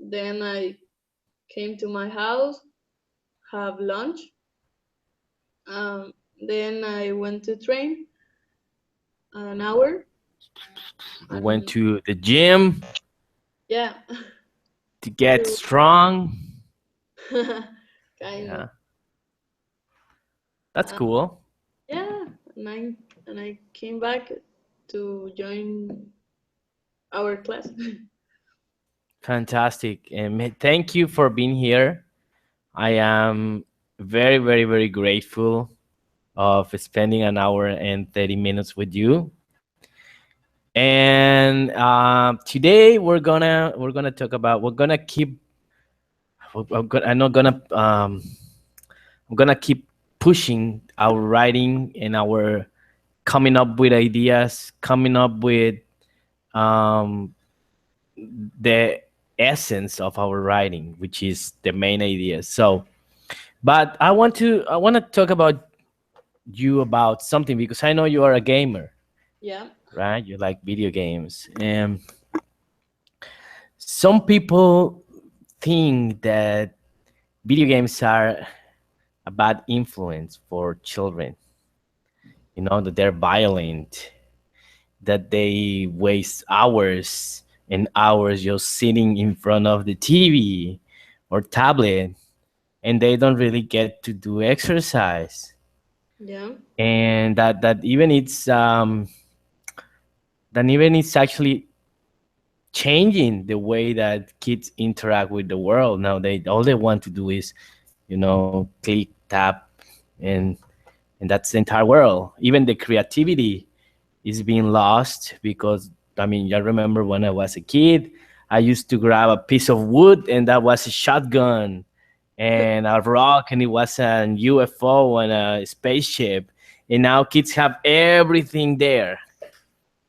Then I came to my house, have lunch. Um, then I went to train an hour, You went and to the gym yeah, to get to strong. kind of. Yeah, that's Uh, cool. yeah, and I came back to join our class. Fantastic. And thank you for being here. I am very, very, very grateful of spending an hour and 30 minutes with you. And today we're gonna talk about we're gonna keep I'm not gonna I'm gonna keep pushing our writing and our coming up with ideas, coming up with um, the essence of our writing, which is the main idea. So, but I want to talk about you about something because I know you are a gamer, Yeah, right? You like video games, and some people think that video games are a bad influence for children. You know that they're violent, that they waste hours and hours just sitting in front of the TV or tablet, and they don't really get to do exercise, yeah, and that even it's actually changing the way that kids interact with the world now. They all they want to do is, click, tap, and that's the entire world. Even the creativity is being lost because, I mean, I remember when I was a kid, I used to grab a piece of wood and that was a shotgun, and a rock and it was a UFO and a spaceship. And now kids have everything there.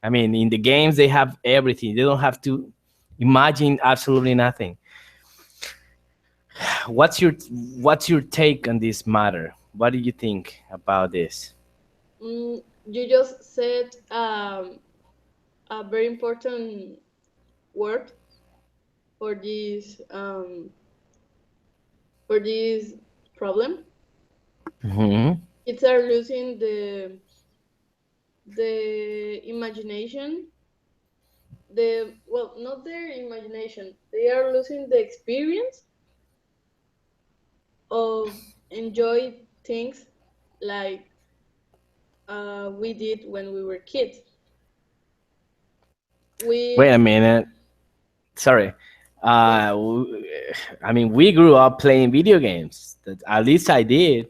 I mean, in the games they have everything. They don't have to imagine absolutely nothing. What's your take on this matter? What do you think about this? you just said a very important word for this problem. Hmm. Kids are losing the imagination. Not their imagination. They are losing the experience of enjoy things like we did when we were kids. Wait a We minute. Sorry. yeah. I mean, we grew up playing video games. At least I did.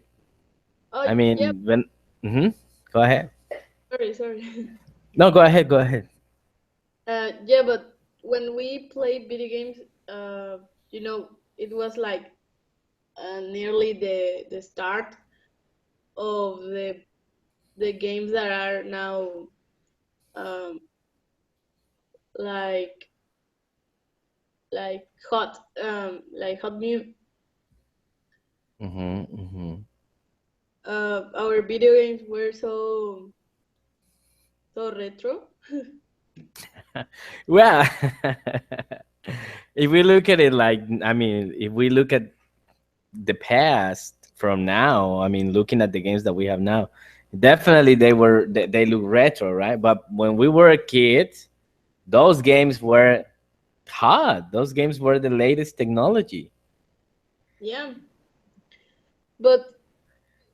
Oh I yeah. mean, when. Hmm. Go ahead. Sorry. No, go ahead. Go ahead. Yeah, but when we played video games, uh, you know, it was like nearly the start of the games that are now um, like like hot new. Hmm. Hmm. Our video games were so retro. Well, if we look at it like, I mean, if we look at the past from now, I mean, looking at the games that we have now, definitely they look retro, right? But when we were kids, those games were hot. Those games were the latest technology. Yeah, but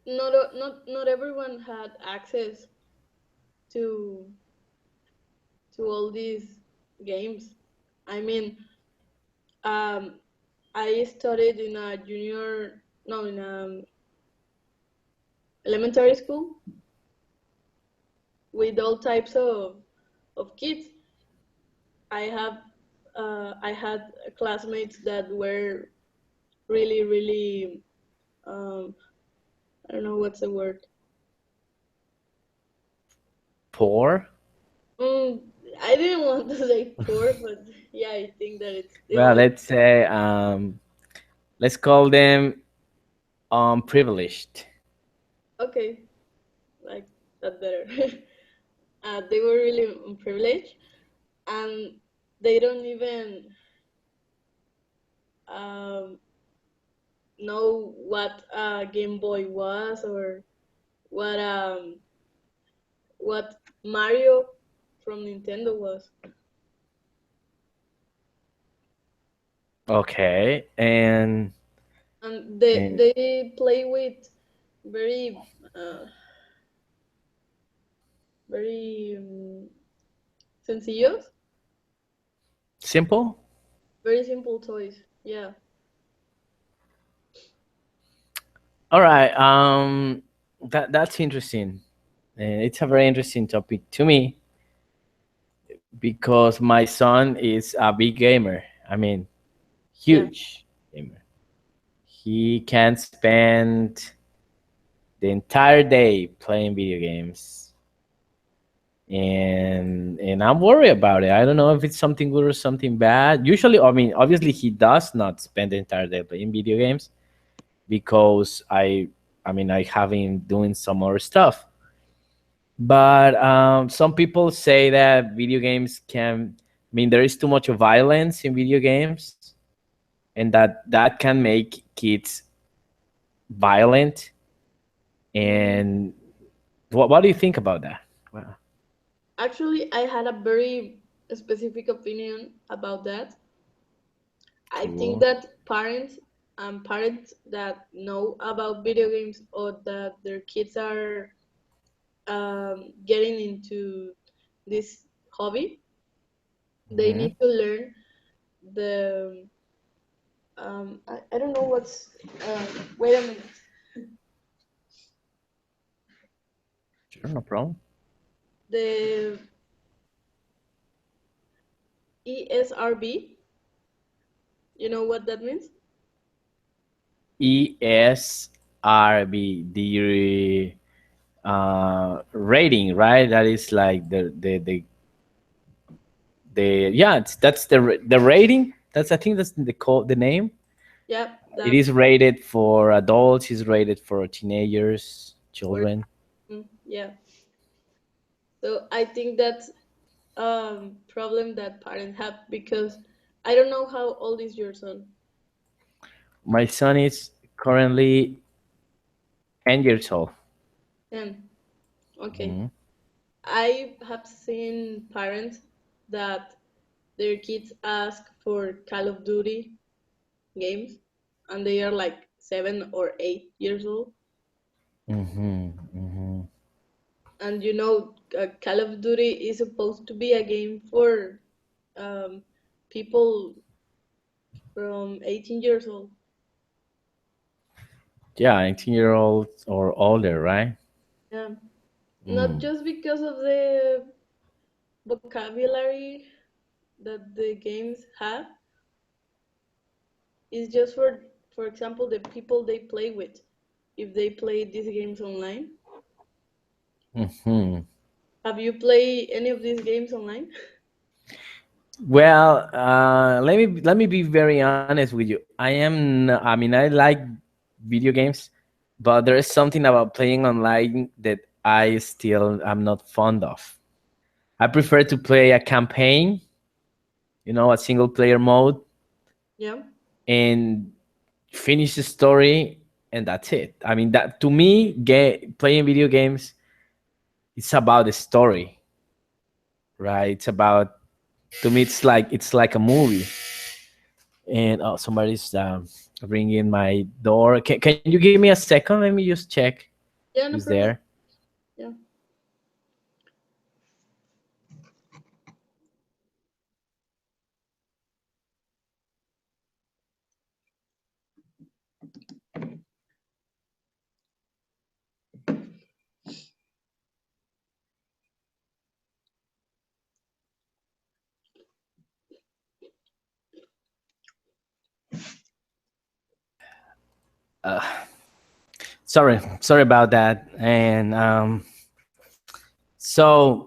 not everyone had access to all these games. I mean, um, I studied in a junior, no, in a elementary school with all types of kids. I have I had classmates that were really I don't know what's the word. Poor. Mm, I didn't want to say poor, but yeah, I think that it Well, was let's say, let's call them privileged. okay, like that better. They were really privileged, and they don't even um, know what Game Boy was, or what um what Mario from Nintendo was. Okay, And and they play with very very sencillos, simple. very simple toys. Yeah, All right. That's interesting. It's a very interesting topic to me because my son is a big gamer. I mean, yeah. huge gamer. He can spend the entire day playing video games, and I'm worried about it. I don't know if it's something good or something bad. Usually, I mean, obviously, he does not spend the entire day playing video games because I mean, I have him doing some other stuff. But some people say that video games can, I mean, there is too much of violence in video games, and that can make kids violent. Mm, And what do you think about that? Well, Actually, I had a very specific opinion about that. I think cool. that parents that know about video games, or that their kids are getting into this hobby, they Hmm. need to learn the I don't know what's wait a minute, Sure, no problem. the ESRB. You know what that means? ESRB, the rating, right? That is like the yeah, that's the rating. That's, I think that's the name. Yeah, It that is rated for adults. It's rated for teenagers, for children. yeah. So I think that's problem that parents have, because I don't know how old is your son. My son is currently 10 years old. And okay, Mhm. I have seen parents that their kids ask for Call of Duty games, and they are like 7 or 8 years old. Mhm. Mhm. And Call of Duty is supposed to be a game for um, people from 18 years old. Yeah, 18-year-olds or older, right? Yeah, not Mm. just because of the vocabulary that the games have. It's just for example, the people they play with. If they play these games online, Mhm. have you played any of these games online? Well, let me be very honest with you. I mean, I like video games, but there is something about playing online that I still am not fond of. I prefer to play a campaign, a single player mode, Yeah. and finish the story, and that's it. I mean, that to me, playing video games, it's about the story, right? It's about, to me, it's like a movie. And oh, somebody's ringing my door. Can you give me a second? Let me just check Yeah, no who's problem. there. Yeah. uh, sorry about that. And so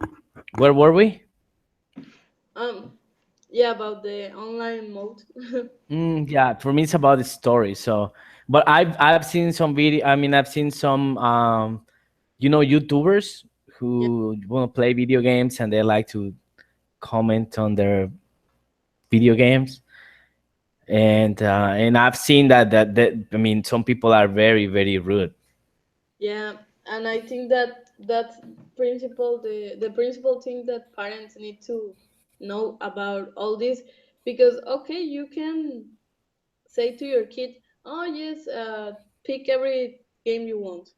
where were we? Um. Yeah, about the online mode. Yeah, for me it's about the story. So, but I've seen some video. I mean, I've seen some YouTubers Yeah. who want to play video games and they like to comment on their video games. And I've seen that I mean, some people are very very rude. Yeah, and I think that that's principle the principal thing that parents need to know about all this, because okay, you can say to your kid, "Oh yes, pick every game you want,"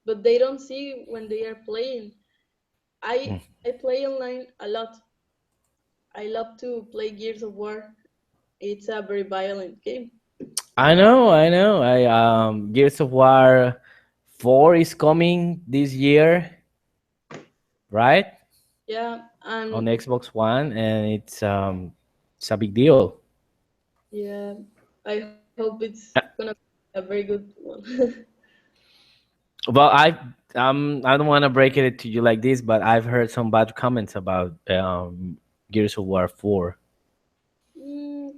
but they don't see when they are playing. I play online a lot. I love to play Gears of War. It's a very violent game. I know. Gears of War 4 is coming this year, right? Yeah, On and Xbox One, and it's a big deal. yeah, I hope it's Uh, gonna be a very good one. Well, I don't want to break it to you like this, but I've heard some bad comments about Gears of War 4. Mm,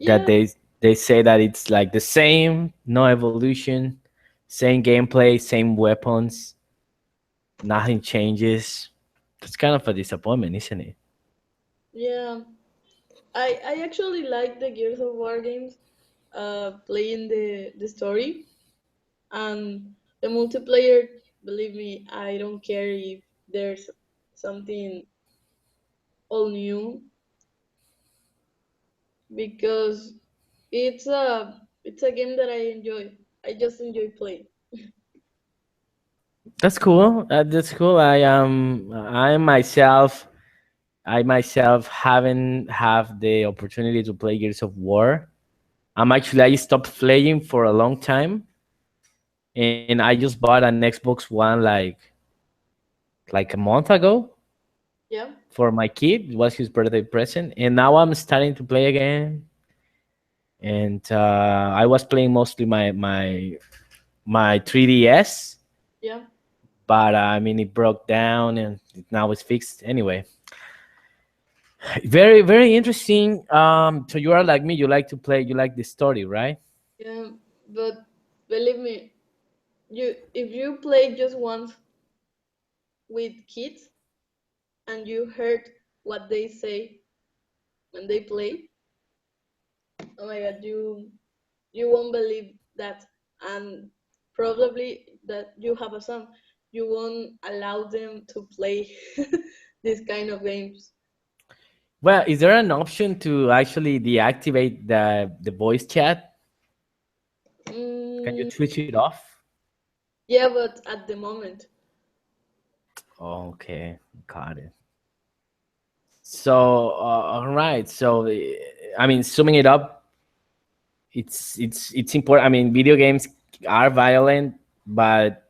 That yeah, they say that it's like the same, no evolution, same gameplay, same weapons, nothing changes. That's kind of a disappointment, isn't it? yeah. I actually like the Gears of War games. Playing the story and the multiplayer. Believe me, I don't care if there's something all new, because it's a game that I enjoy. I just enjoy playing. That's cool. That's cool. I myself haven't have the opportunity to play Gears of War. I stopped playing for a long time, and I just bought an Xbox One like a month ago Yeah, for my kid. It was his birthday present, and now I'm starting to play again. And I was playing mostly my 3DS, yeah, but I mean it broke down and now it's fixed anyway. Very very interesting. So you are like me. You like to play. You like the story, right? yeah. But believe me, you if you play just once with kids and you heard what they say when they play, oh my god, you won't believe that, and probably that you have a son, you won't allow them to play this kind of games. Well, is there an option to actually deactivate the voice chat? Can you Mm, switch it off? yeah, but at the moment, Oh, okay, got it. So, all right. So, I mean, summing it up, it's important. I mean, video games are violent, but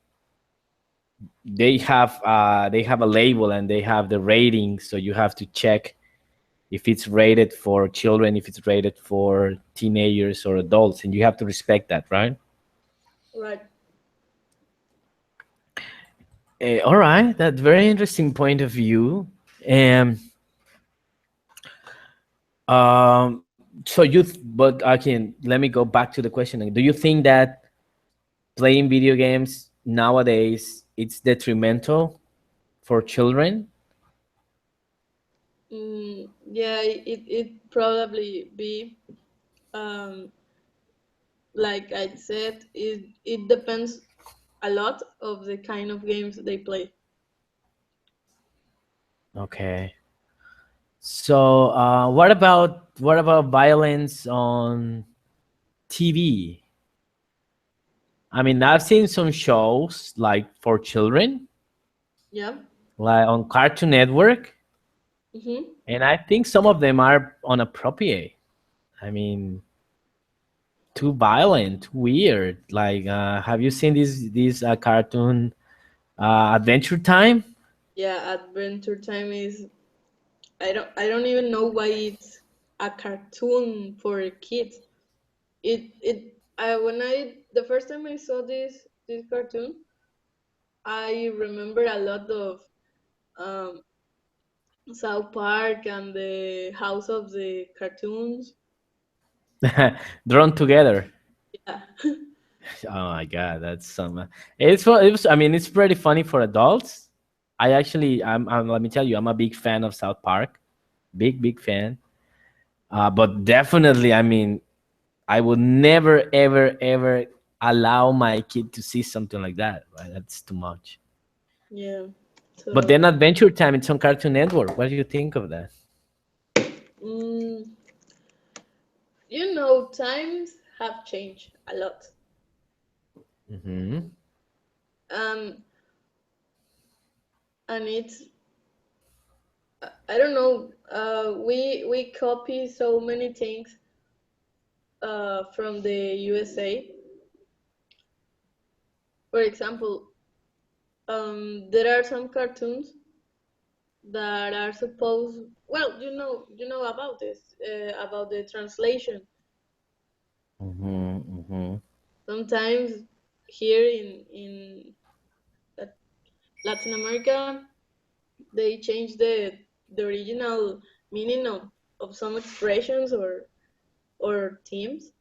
they have a label and they have the rating, so you have to check if it's rated for children, if it's rated for teenagers or adults, and you have to respect that, right? right? All right, that's very interesting point of view. And so but again, let me go back to the question. Do you think that playing video games nowadays it's detrimental for children? Yeah, it probably be, um like I said, it depends a lot of the kind of games they play. Okay. So, what about violence on TV? I mean, I've seen some shows like for children, Yeah. like on Cartoon Network, Mm-hmm. and I think some of them are inappropriate. I mean, too violent, too weird. Like, have you seen this cartoon Adventure Time? Yeah, Adventure Time is, I don't even know why it's a cartoon for kids. When I the first time I saw this cartoon, I remember a lot of, um, South Park and the House of the Cartoons. Drawn together. Yeah, Oh my god, that's some. It was. I mean, it's pretty funny for adults. I'm. Let me tell you, I'm a big fan of South Park. Big fan. But definitely, I mean, I would never, ever, ever allow my kid to see something like that. Right? That's too much. Yeah. But then So, Adventure Time, it's on Cartoon Network. What do you think of that? mm, times have changed a lot. Hmm. Um, and it's I don't know. We copy so many things from the USA. For example, there are some cartoons that are supposed. Well, you know about this, about the translation. Hmm. Hmm. Sometimes here in Lat- Latin America, they change the original meaning of some expressions or themes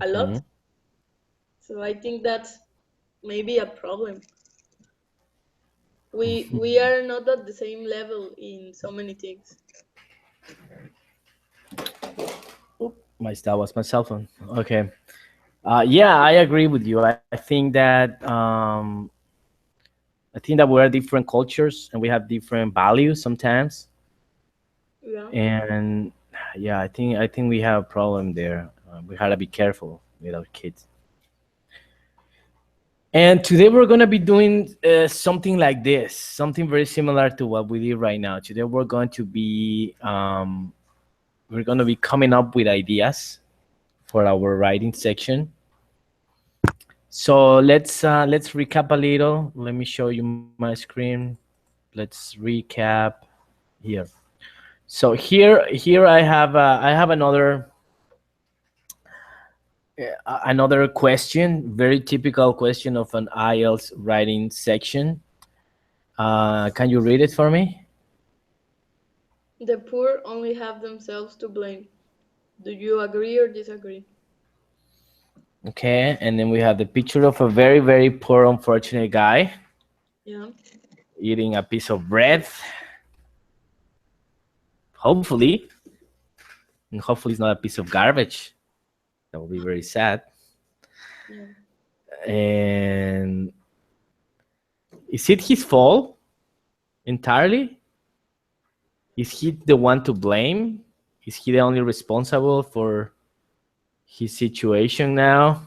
a Hmm. lot. So I think that's maybe a problem. We are not at the same level in so many things. That was my cell phone. Okay. Yeah, I agree with you. I think that we're different cultures and we have different values sometimes. Yeah. And yeah, I think we have a problem there. We gotta be careful with our kids. And today we're gonna be doing something like this, something very similar to what we did right now. Today we're gonna be coming up with ideas for our writing section. So let's recap a little. Let me show you my screen. Let's recap here. So here I have another question, very typical question of an IELTS writing section. Can you read it for me? The poor only have themselves to blame. Do you agree or disagree? Okay, and then we have the picture of a very, very poor, unfortunate guy Yeah. eating a piece of bread. Hopefully, and hopefully it's not a piece of garbage. That would be very sad. Yeah. And is it his fault entirely? Is he the one to blame? Is he the only responsible for his situation now?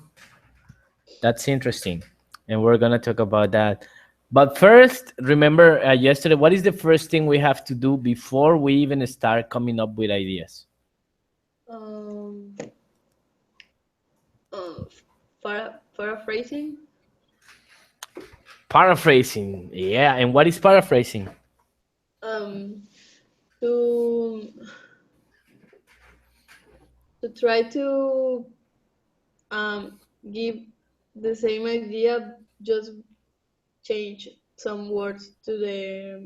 That's interesting. And we're going to talk about that. But first, remember yesterday, what is the first thing we have to do before we even start coming up with ideas? Um. Uh, paraphrasing. Paraphrasing. Yeah. And what is paraphrasing? Um. To to try to give the same idea, just change some words to their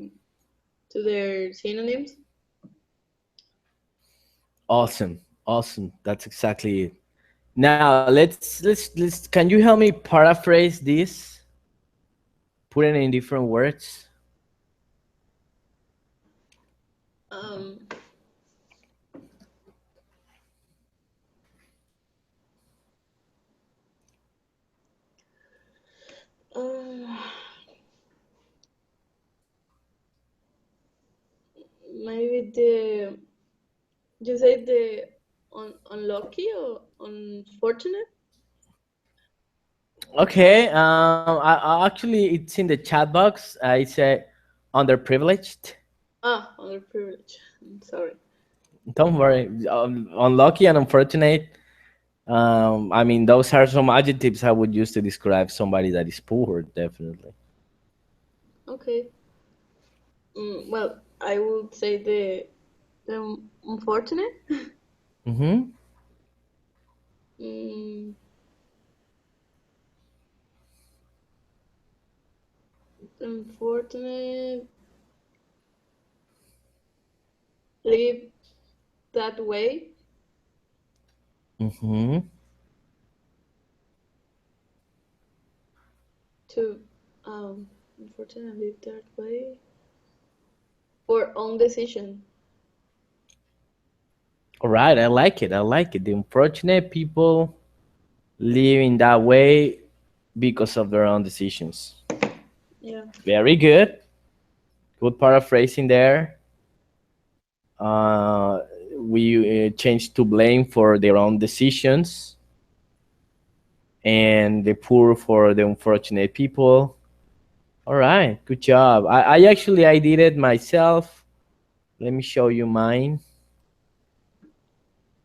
synonyms. Awesome. Awesome. That's exactly it. Now, let's can you help me paraphrase this? Put it in different words. Um. Uh, maybe you say the unlucky or unfortunate. Okay. Actually, it's in the chat box. I say underprivileged. Underprivileged. I'm sorry. Don't worry. Unlucky and unfortunate. I mean, those are some adjectives I would use to describe somebody that is poor. Definitely. Okay. Well, I would say the unfortunate. Mm-hmm. Mm, unfortunate live that way Mm-hmm. to unfortunate live that way for own decision. All right, I like it. I like it. The unfortunate people live in that way because of their own decisions. Yeah. Very good. Good paraphrasing there. Uh, we changed to blame for their own decisions and the poor for the unfortunate people. All right, good job. I did it myself. Let me show you mine.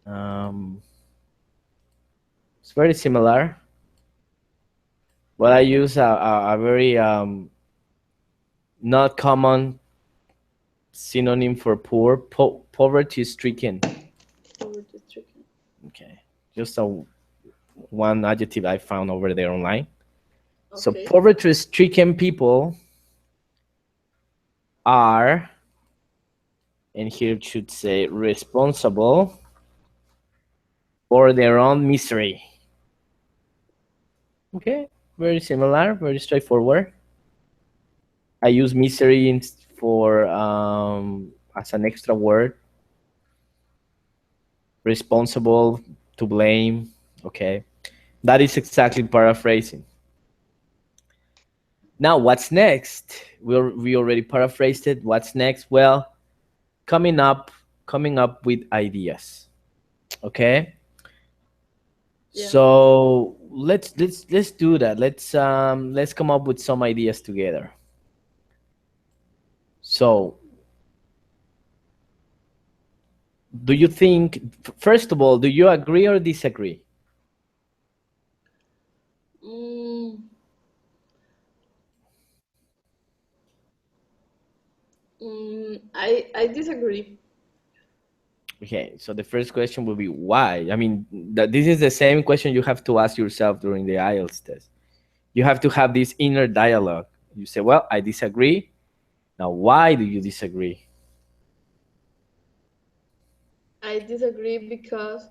Um, it's very similar, but I use a very not common synonym for poor, poverty stricken. Over the stricken. Okay, just one adjective I found over there online. So Okay. poverty stricken people are, and here it should say, responsible for their own misery. Okay, very similar, very straightforward. I use misery for as an extra word. Responsible, to blame. Okay, that is exactly paraphrasing. Now, what's next? We already paraphrased it. What's next? Well, coming up, coming up with ideas. Okay, Yeah. so let's do that. Let's come up with some ideas together. So, do you think? First of all, do you agree or disagree? Mm, I disagree. Okay, so the first question will be why. I mean, this is the same question you have to ask yourself during the IELTS test. You have to have this inner dialogue. You say, "Well, I disagree." Now, why do you disagree? I disagree because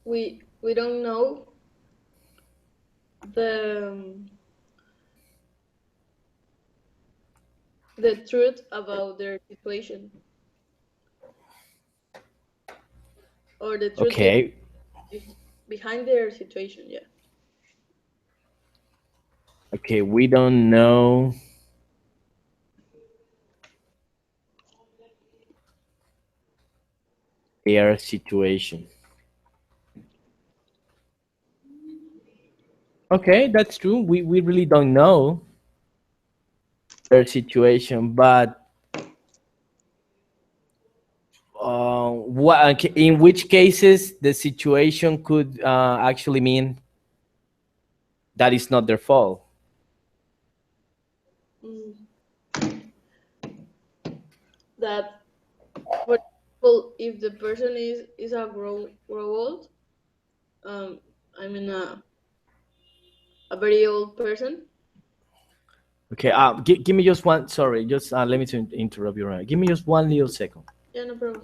we don't know the truth about their situation, or the truth Okay, behind their situation. Yeah. okay, we don't know their situation. Okay, that's true. We really don't know their situation, but in which cases the situation could actually mean that it's not their fault. Mm, that, for example, if the person is a grow old, um, I mean a very old person. Okay, give me just one. Sorry, just let me interrupt you. Right, give me just one little second. Yeah, no problem.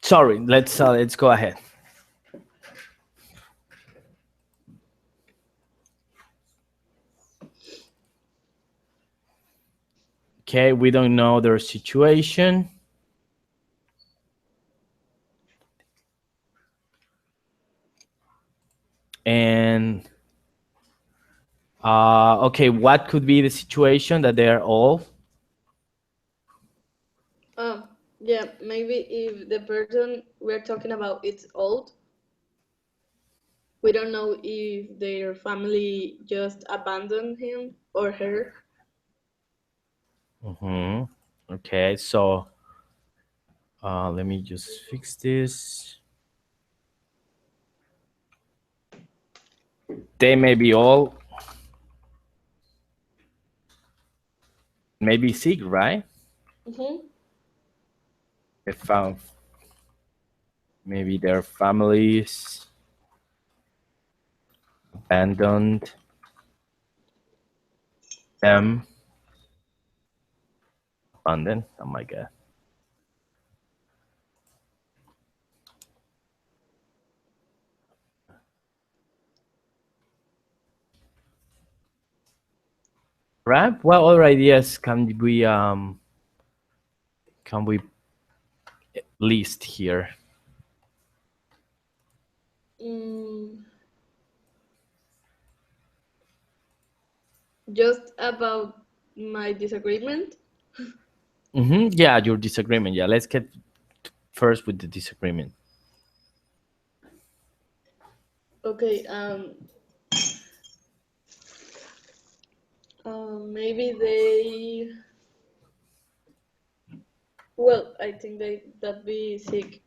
Sorry, let's go ahead. Okay, we don't know their situation, and okay, what could be the situation that they're all? Yeah, maybe if the person we're talking about is old, we don't know if their family just abandoned him or her. Mm-hmm. Okay, so let me just fix this. They may be all maybe sick, right? Mm-hmm. They found maybe their families abandoned them. Abandoned. Oh my god. right. What other ideas can we list here? Mm, just about my disagreement. Yeah, your disagreement. Yeah, let's get first with the disagreement. Okay. Maybe they. Well, I think that be sick.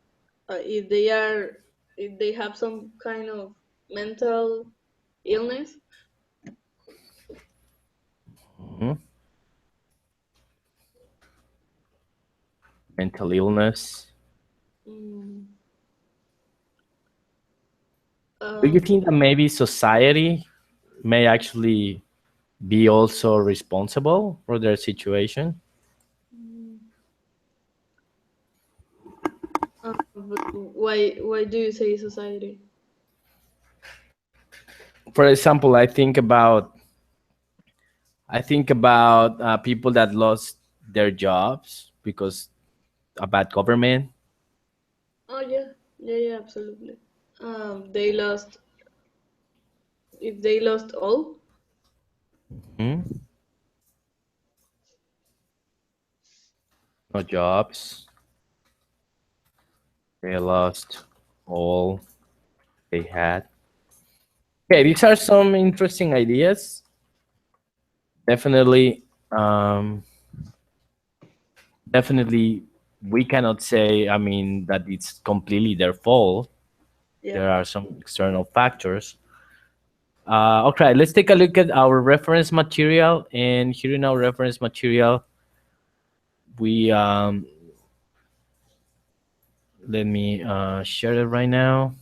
If they are, if they have some kind of mental illness. Mhm. Mental illness. Mm, Do you um. think that maybe society may actually be also responsible for their situation? mm, but why do you say society? For example, I think about people that lost their jobs because a bad government. Oh yeah, yeah, yeah, absolutely. They lost. If they lost all. Hmm? No jobs. They lost all they had. Okay, these are some interesting ideas. Definitely, um, definitely, we cannot say. I mean that it's completely their fault. Yeah. There are some external factors. Okay, let's take a look at our reference material. And here in our reference material, we let me share it right now.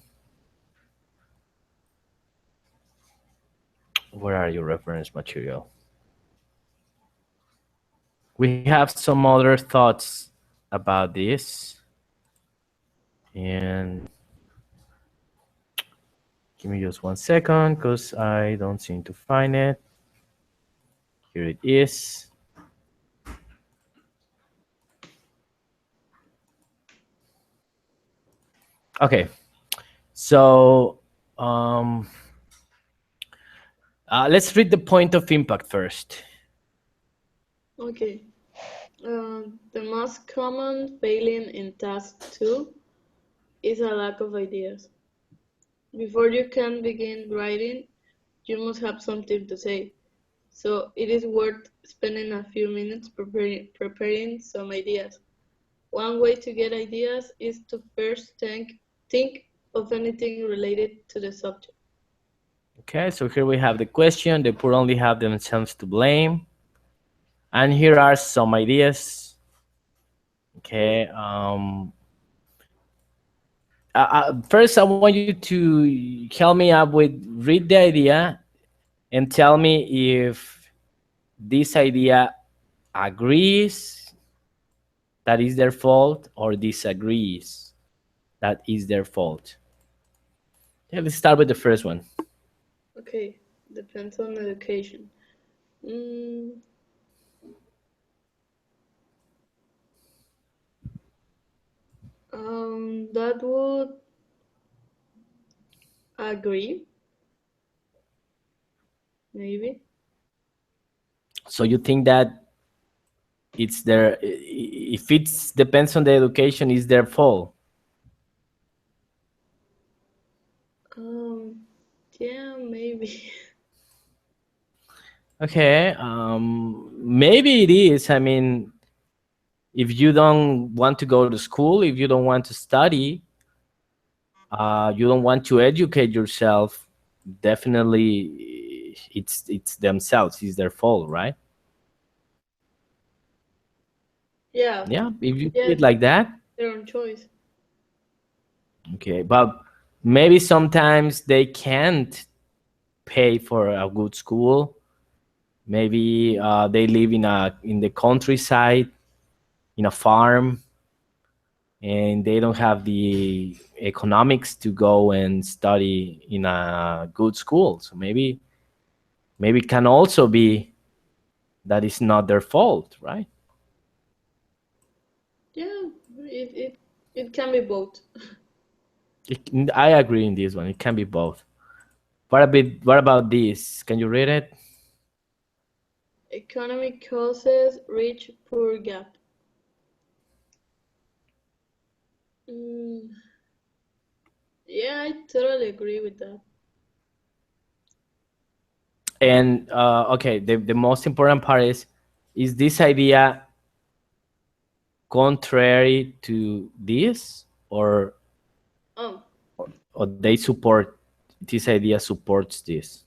Where are your reference material? We have some other thoughts about this, and give me just 1 second because I don't seem to find it. Here it is. Okay, so um, let's read the point of impact first. Okay. The most common failing in task 2 is a lack of ideas. Before you can begin writing, you must have something to say. So it is worth spending a few minutes preparing some ideas. One way to get ideas is to first think of anything related to the subject. Okay, so here we have the question. The poor only have themselves to blame. And here are some ideas. Okay. First, I want you to help me up with read the idea and tell me if this idea agrees that is their fault or disagrees that is their fault. Yeah, let's start with the first one. Okay, depends on education. Mm, that would agree, maybe. So you think that it's their if it's depends on the education is their fault. Um, yeah, maybe. Okay, maybe it is. I mean, if you don't want to go to school, if you don't want to study, you don't want to educate yourself, definitely it's themselves, it's their fault, right? Yeah, Yeah, if you see yeah, it like that. their own choice. Okay, but maybe sometimes they can't pay for a good school. Maybe they live in the countryside, in a farm, and they don't have the economics to go and study in a good school. So maybe it can also be that is not their fault, right? Yeah, it can be both. I agree in this one. It can be both. What about this? Can you read it? Economic causes rich poor gap. Mm, yeah, I totally agree with that. And okay, the most important part is this idea contrary to this, Um, or they support this idea supports this?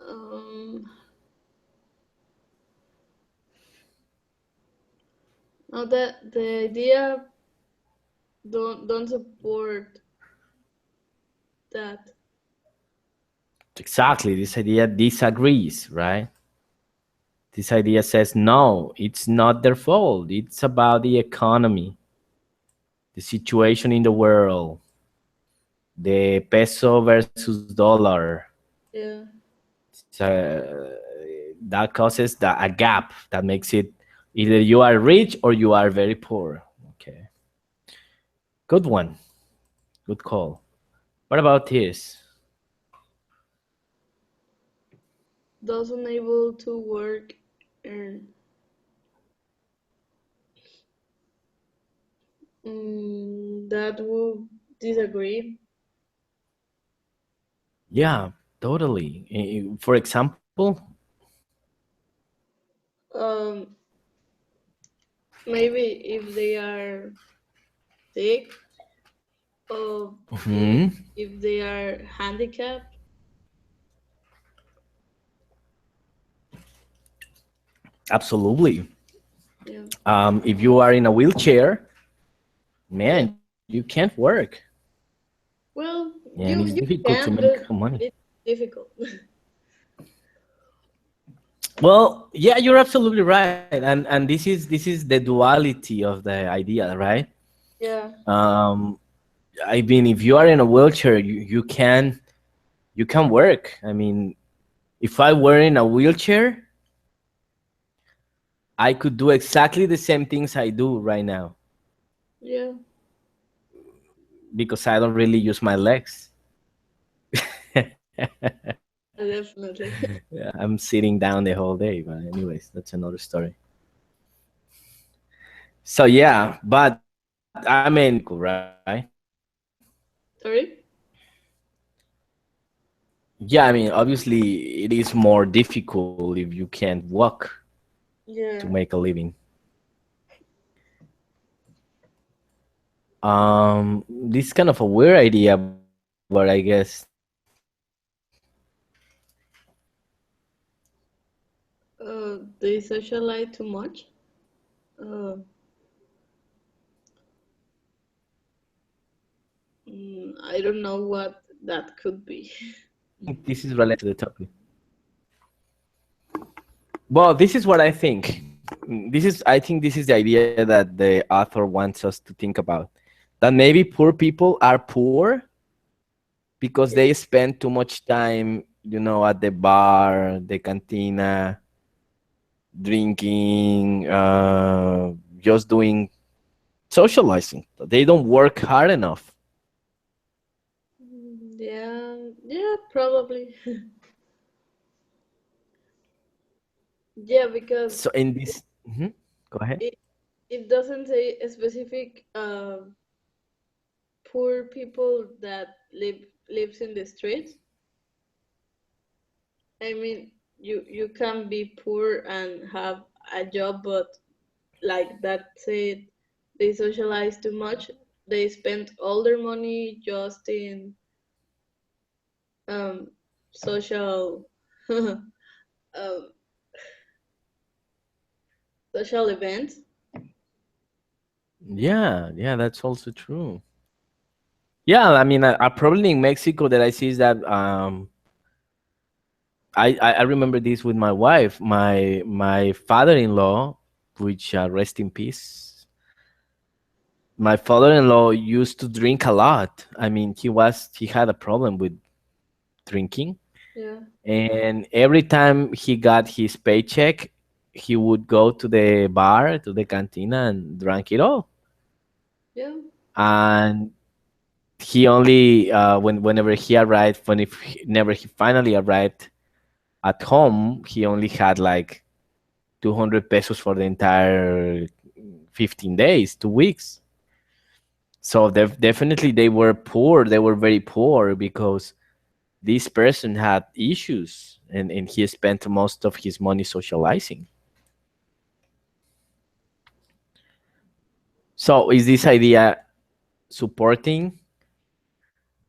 um, now that the idea don't support that. Exactly, this idea disagrees, right? This idea says no, it's not their fault. It's about the economy, the situation in the world, the peso versus dollar. Yeah. That causes a gap that makes it either you are rich or you are very poor. Okay, good one, good call. What about this? Those unable to work earn. That would disagree. Yeah, totally. For example, Um, maybe if they are sick or if mhm, if they are handicapped. absolutely. Yeah. If you are in a wheelchair, Yeah. man, you can't work, Well, and it's you difficult to can, make but money. it's difficult. Well, yeah, you're absolutely right, and this is the duality of the idea, right? Yeah. Um, I mean, if you are in a wheelchair, you can work. I mean, if I were in a wheelchair, I could do exactly the same things I do right now Yeah. because I don't really use my legs. Yeah, definitely. Yeah, I'm sitting down the whole day. But anyways, that's another story. So yeah, but I mean, difficult, right? Sorry. Yeah, I mean, obviously, it is more difficult if you can't walk to Yeah. make a living. This is kind of a weird idea, but I guess They socialize too much. Uh, I don't know what that could be. I think this is related to the topic. Well, this is what I think. I think this is the idea that the author wants us to think about. That maybe poor people are poor because Yeah. they spend too much time, at the bar, the cantina, drinking, just doing socializing. They don't work hard enough. Yeah. Yeah. Probably. Yeah, because So in this, mhm, go ahead. it it doesn't say a specific poor people that lives in the streets. I mean, you can be poor and have a job, but like that said, they socialize too much. They spend all their money just in um social um, social events. Yeah, yeah, that's also true. Yeah, I mean, a problem in Mexico that I see is that I remember this with my wife, my father-in-law, which rest in peace. My father-in-law used to drink a lot. I mean, he had a problem with drinking, Yeah. And every time he got his paycheck, he would go to the bar, to the cantina, and drank it all. Yeah. And he only whenever he arrived, whenever he finally arrived at home, he only had like 200 pesos for the entire 15 days, 2 weeks. So definitely they were poor. They were very poor because this person had issues, and he spent most of his money socializing. So is this idea supporting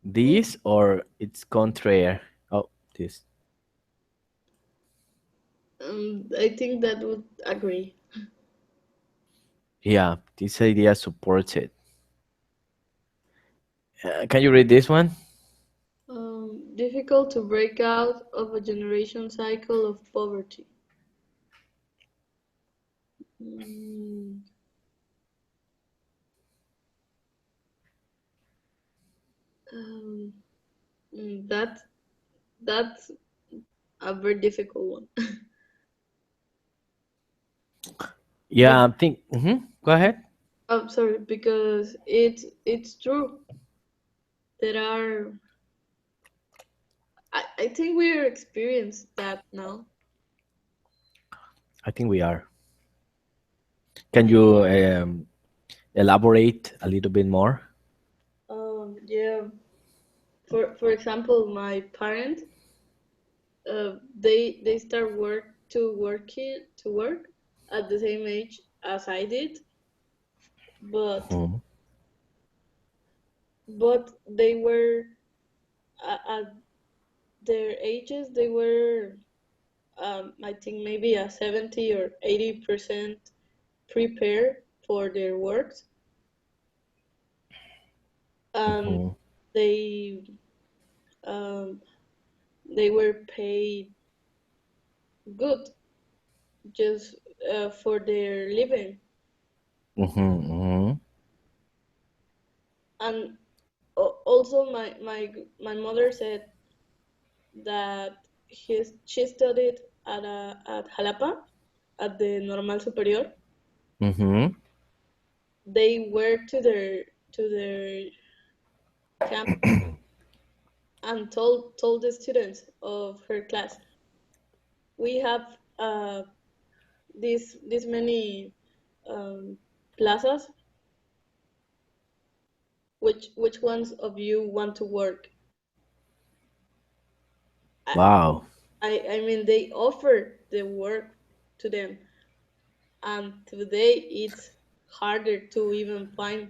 Mm, this or it's contrary? Oh, this. I think that would agree. Yeah, this idea supports it. Can you read this one? Difficult to break out of a generation cycle of poverty. Mm, um, that's a very difficult one. Yeah, Be- I think. Go ahead. I'm sorry, because it's true. There are. I think we're experienced that now. I think we are. Can you elaborate a little bit more? Yeah. For example, my parents, they start to work at the same age as I did, but Mhm. they were at their ages they were I think maybe a 70 or 80% prepared for their works, and Mhm. they um, they were paid good just for their living. Mhm. Mhm. And also my mother said that she studied at Jalapa at the Normal Superior. Mhm. They were to their camp and told the students of her class, we have this many um, plazas. Which ones of you want to work? I, Wow. I mean they offer the work to them, and today it's harder to even find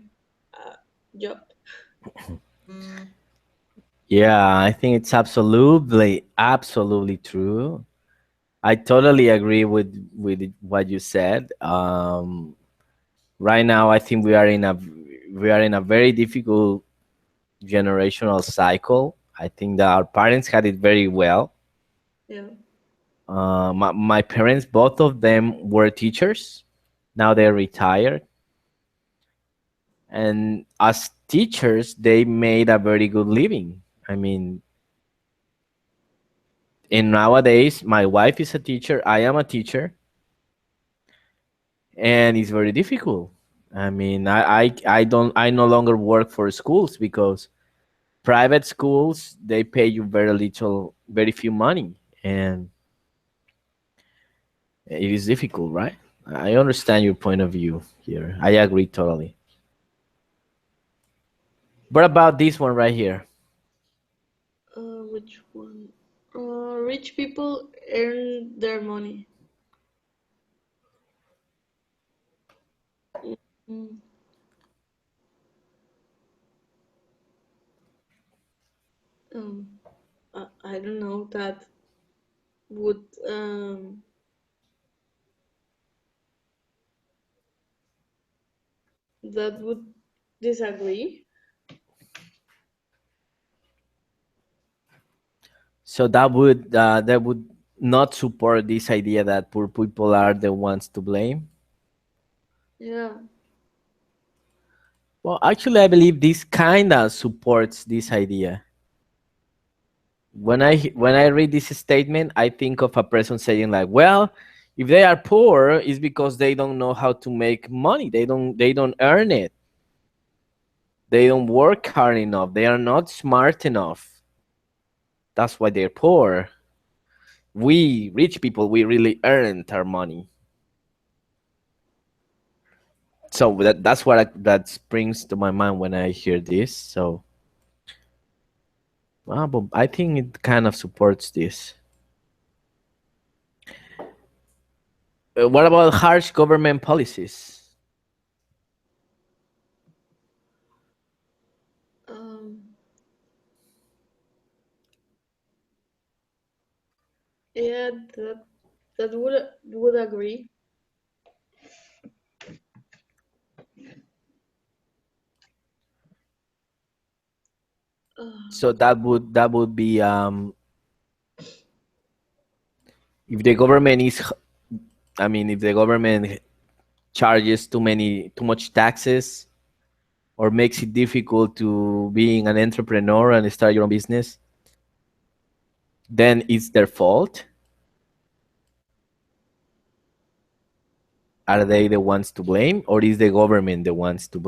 a job. Yeah, I think it's absolutely true. I totally agree with what you said. Right now, I think we are in a very difficult generational cycle. I think that our parents had it very well. Yeah. My parents, both of them were teachers. Now they're retired, and as teachers, they made a very good living. I mean, and nowadays, my wife is a teacher. I am a teacher, and it's very difficult. I mean, I no longer work for schools because private schools they pay you very little, very few money, and it is difficult, right? I understand your point of view here. I agree totally. But about this one right here, Which one? Rich people earn their money. Mm, Um, I don't know. Would um, that would disagree. so that would not support this idea that poor people are the ones to blame. Yeah. Well, actually, I believe this kind of supports this idea. When I read this statement, I think of a person saying like, "Well, if they are poor, it's because they don't know how to make money. They don't earn it. They don't work hard enough. They are not smart enough. That's why they're poor. We rich people, we really earned our money." So that's what that springs to my mind when I hear this. So, but I think it kind of supports this. What about harsh government policies? Um, yeah, that would agree. Uh, So that would be if the government is, I mean, if the government charges too much taxes or makes it difficult to being an entrepreneur and start your own business, then it's their fault. Are they the ones to blame, or is the government the one to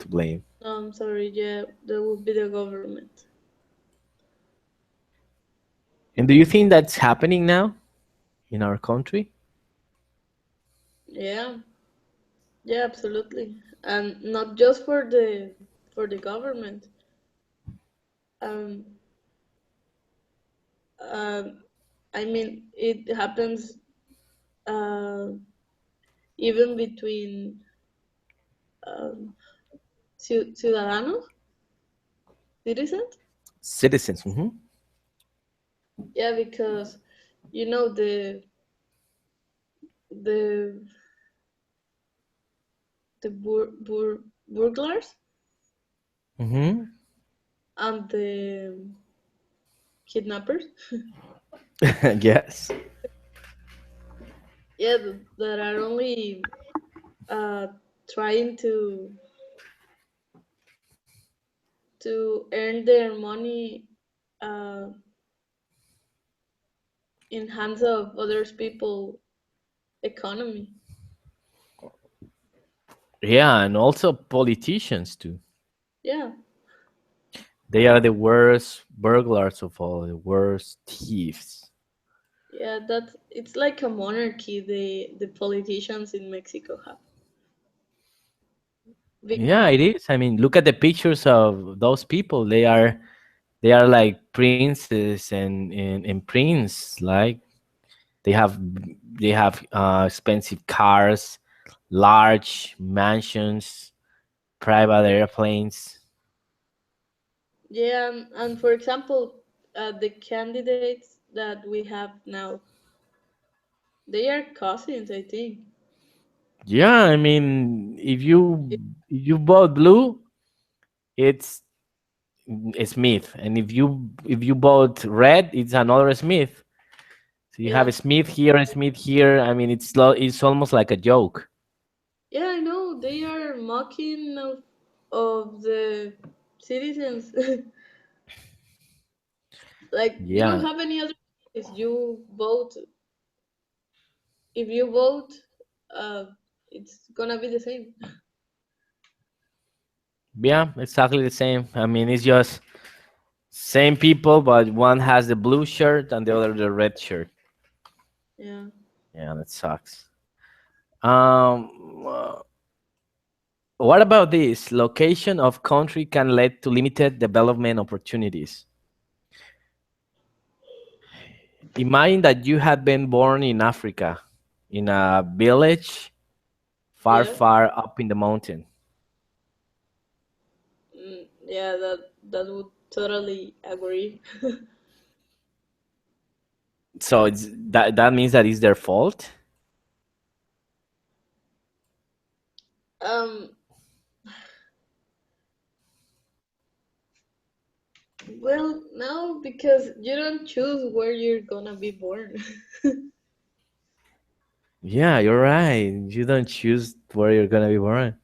blame? no, I'm sorry. Yeah, that would be the government. And do you think that's happening now in our country? Yeah, yeah, absolutely, and not just for the government. Um, um, I mean, it happens uh, even between um, ciudadanos, citizens. Citizens. Hmm. Yeah, because you know the burglars Hmm. and the kidnappers. Yes. Yeah, that are only uh, trying to earn their money uh, in hands of others people economy. Yeah, and also politicians too. Yeah, They are the worst burglars of all, the worst thieves. yeah, that it's like a monarchy the politicians in Mexico have. Be- Yeah, it is. I mean, look at the pictures of those people. They are like princes and prince. Like they have they have expensive cars, large mansions, private airplanes. yeah, and for example, the candidates that we have now, they are cousins, I think. Yeah, I mean, if you bought blue, it's Smith, and if you bought red, it's another Smith. So you have a Yeah, Smith here, a Smith here. I mean, it's almost like a joke. yeah, I know they are mocking of the citizens. Like you don't Yeah, have any other choice. You vote. If you vote, uh, it's gonna be the same. yeah, exactly the same. I mean, it's just same people, but one has the blue shirt and the other the red shirt. Yeah. Yeah, that sucks. What about this? Location of country can lead to limited development opportunities. Imagine that you had been born in Africa, in a village far, Yeah. far up in the mountain. Yeah. That would totally agree. So that means that it's their fault. um. Well, no, because you don't choose where you're gonna be born. Yeah, you're right. You don't choose where you're gonna be born.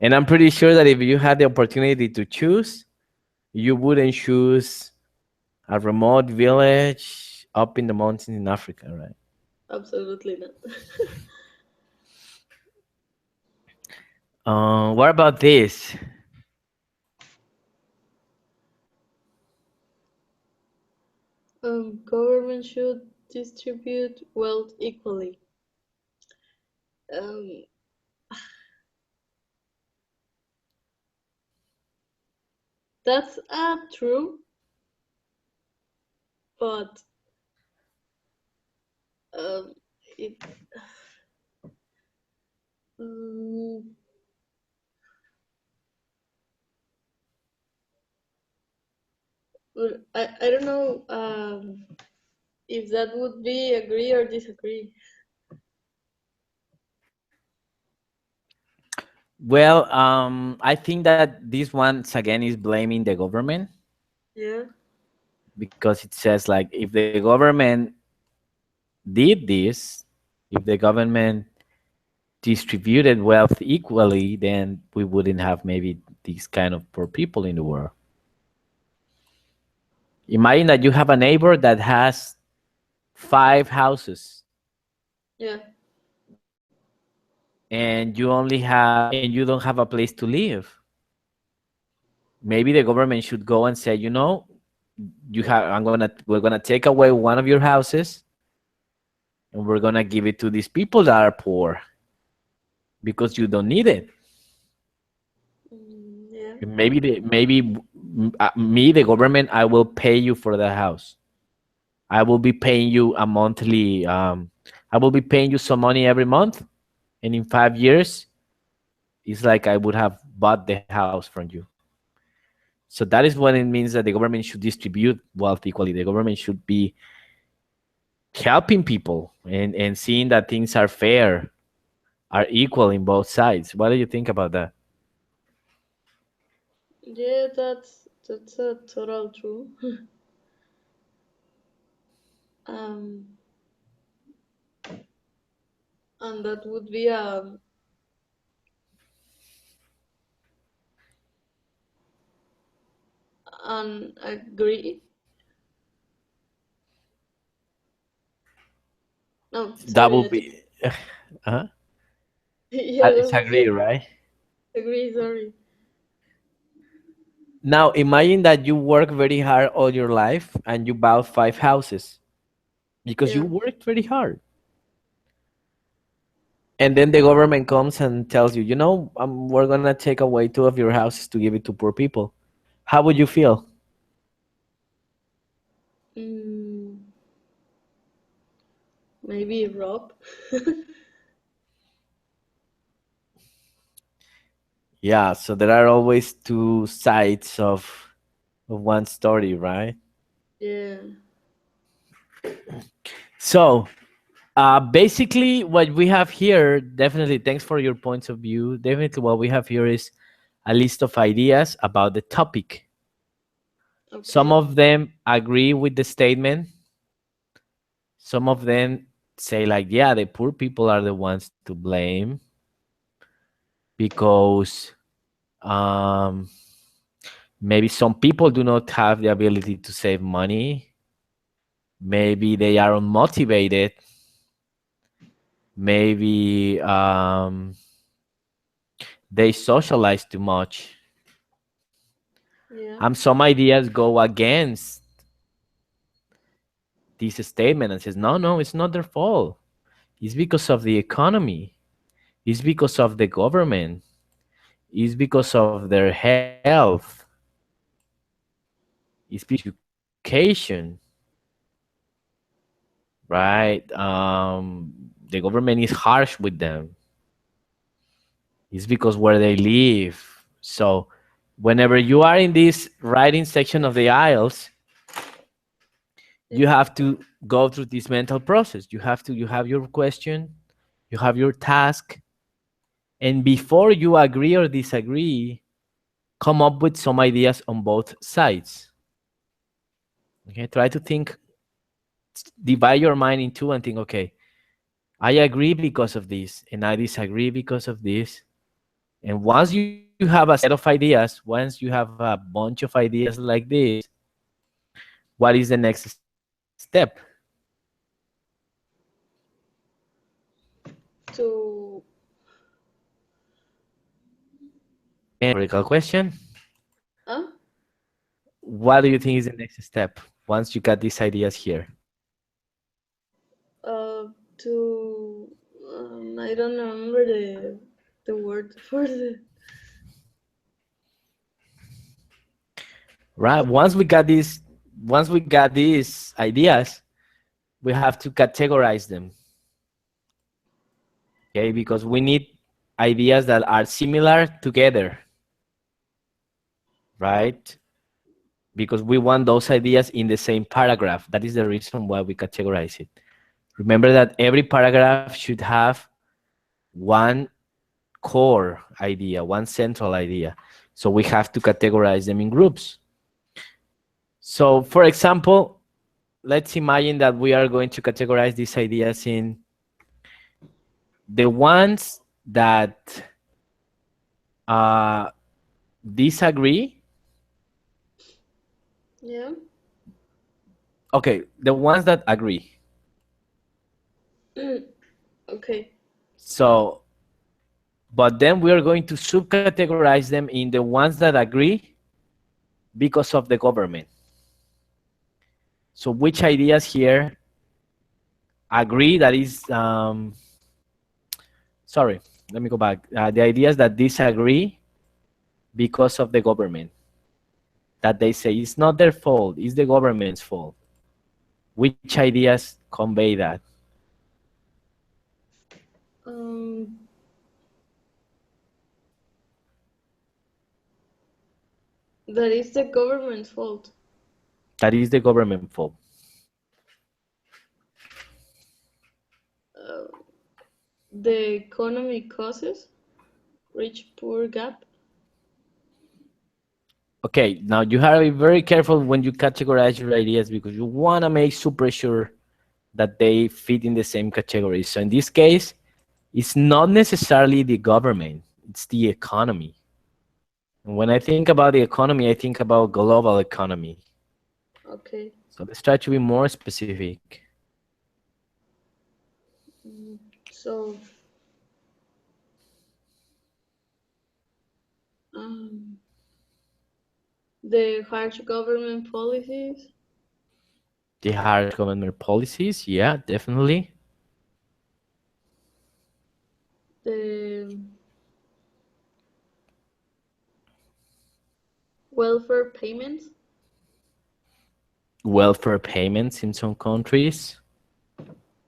And I'm pretty sure that if you had the opportunity to choose, you wouldn't choose A remote village up in the mountains in Africa, right? Absolutely not. What about this? Government should distribute wealth equally. Um, that's true, but um, it, mm, well, I don't know if that would be agree or disagree. Well, I think that this once again is blaming the government Yeah, because it says like if the government did this, if the government distributed wealth equally, then we wouldn't have maybe these kind of poor people in the world. Imagine that you have a neighbor that has 5 houses yeah. and you don't have a place to live. Maybe the government should go and say, you know, we're gonna take away one of your houses and we're gonna give it to these people that are poor because you don't need it. Yeah. Me, the government, I will pay you for the house. I will be paying you a monthly. I will be paying you some money every month, and in 5 years, it's like I would have bought the house from you. So that is what it means that the government should distribute wealth equally. The government should be helping people and seeing that things are fair, are equal in both sides. What do you think about that? Yeah, that's a total true. um, and that would be an agree. No, That sorry, would I just be. Uh-huh. yeah, I I was gonna disagree, say right? agree. Sorry. Now imagine that you work very hard all your life and you bought 5 houses because you Yeah. worked very hard. And then the government comes and tells you, you know, we're gonna take away 2 of your houses to give it to poor people. How would you feel? Mm, maybe Rob. Yeah, so there are always two sides of one story, right? Yeah. So basically what we have here, definitely thanks for your points of view. Definitely what we have here is a list of ideas about the topic. Some Okay. of them agree with the statement. Some of them say like, yeah, the poor people are the ones to blame because um, maybe some people do not have the ability to save money. Maybe they are unmotivated. Maybe they socialize too much. Yeah. And some ideas go against this statement and says, no, no, it's not their fault. It's because of the economy. It's because of the government. It's because of their health. It's because of education, right? The government is harsh with them. It's because where they live. So, whenever you are in this writing section of the IELTS, Yeah. you have to go through this mental process. You have your question, you have your task, and before you agree or disagree, come up with some ideas on both sides. Okay, try to think, divide your mind in two and think, okay, I agree because of this, and I disagree because of this. And once you have a set of ideas, once you have a bunch of ideas like this, what is the next step? To And rhetorical question. uh, What do you think is the next step once you got these ideas here? uh, to I don't remember the word for the Right. Once we got these ideas, we have to categorize them. Okay, because we need ideas that are similar together, right? Because we want those ideas in the same paragraph. That is the reason why we categorize it. Remember that every paragraph should have one core idea, one central idea. So we have to categorize them in groups. So for example, let's imagine that we are going to categorize these ideas in the ones that uh, disagree. yeah. Okay, the ones that agree. Okay. So, but then we are going to subcategorize them in the ones that agree because of the government. So which ideas here agree, that is, sorry, let me go back. The ideas that disagree because of the government, that they say it's not their fault, it's the government's fault. Which ideas convey that? Um, that is the government's fault. That is the government fault. Uh, the economy causes rich poor gap. Okay, now you have to be very careful when you categorize your ideas because you want to make super sure that they fit in the same category. So in this case, it's not necessarily the government, it's the economy. And when I think about the economy, I think about global economy. Okay. So let's try to be more specific. So um, the harsh government policies, The harsh government policies, yeah, definitely. the welfare payments, Welfare payments in some countries.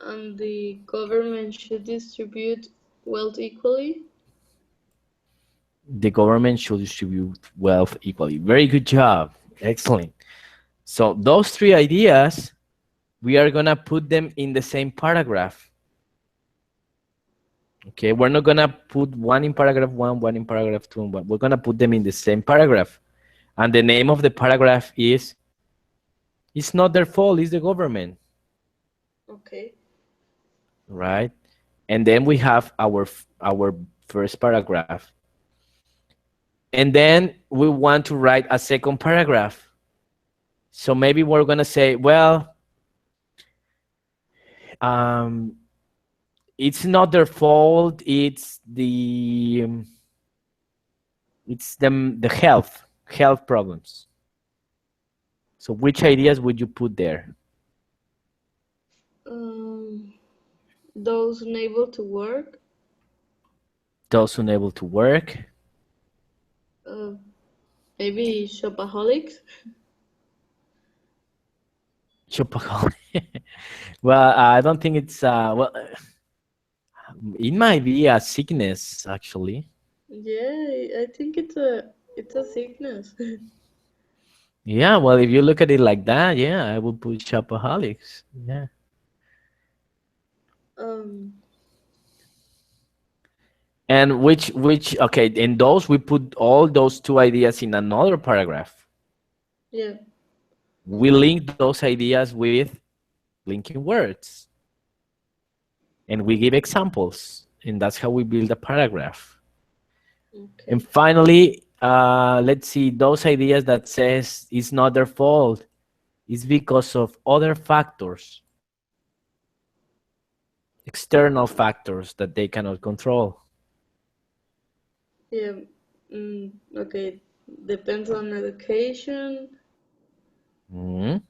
and the government should distribute wealth equally. The government should distribute wealth equally. Very good job. Excellent. So those three ideas, we are gonna put them in the same paragraph. Okay, we're not gonna put one in paragraph one in paragraph two, but we're gonna put them in the same paragraph. And the name of the paragraph is, it's not their fault, it's the government, Okay. right? And then we have our first paragraph. And then we want to write a second paragraph. So maybe we're gonna say, well, um, it's not their fault, it's the health problems. So which ideas would you put there? Um, those unable to work, Those unable to work. uh, maybe shopaholics. Chupacabra. Well, I don't think it's well, it might be a sickness actually. Yeah, I think it's a sickness. Yeah, well, if you look at it like that, yeah, I would put shopaholics. Yeah. um, And which okay, in those we put all those two ideas in another paragraph. yeah. We link those ideas with linking words. And we give examples. And that's how we build a paragraph. And Okay. finally, let's see, those ideas that says it's not their fault, is because of other factors, external factors that they cannot control. Yeah. Okay. Depends on education, Mhm.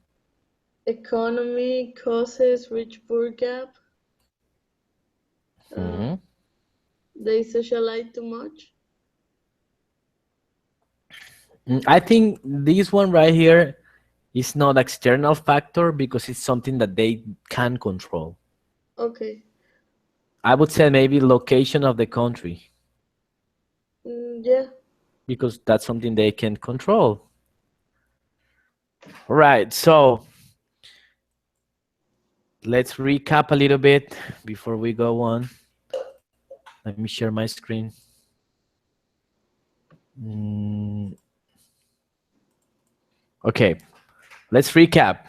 economy, causes, rich poor gap. Uh, Mhm. they socialize too much. I think this one right here is not external factor because it's something that they can control. Okay. I would say maybe location of the country Yeah. because that's something they can control. All right, so let's recap a little bit before we go on. Let me share my screen. Mm, okay, let's recap.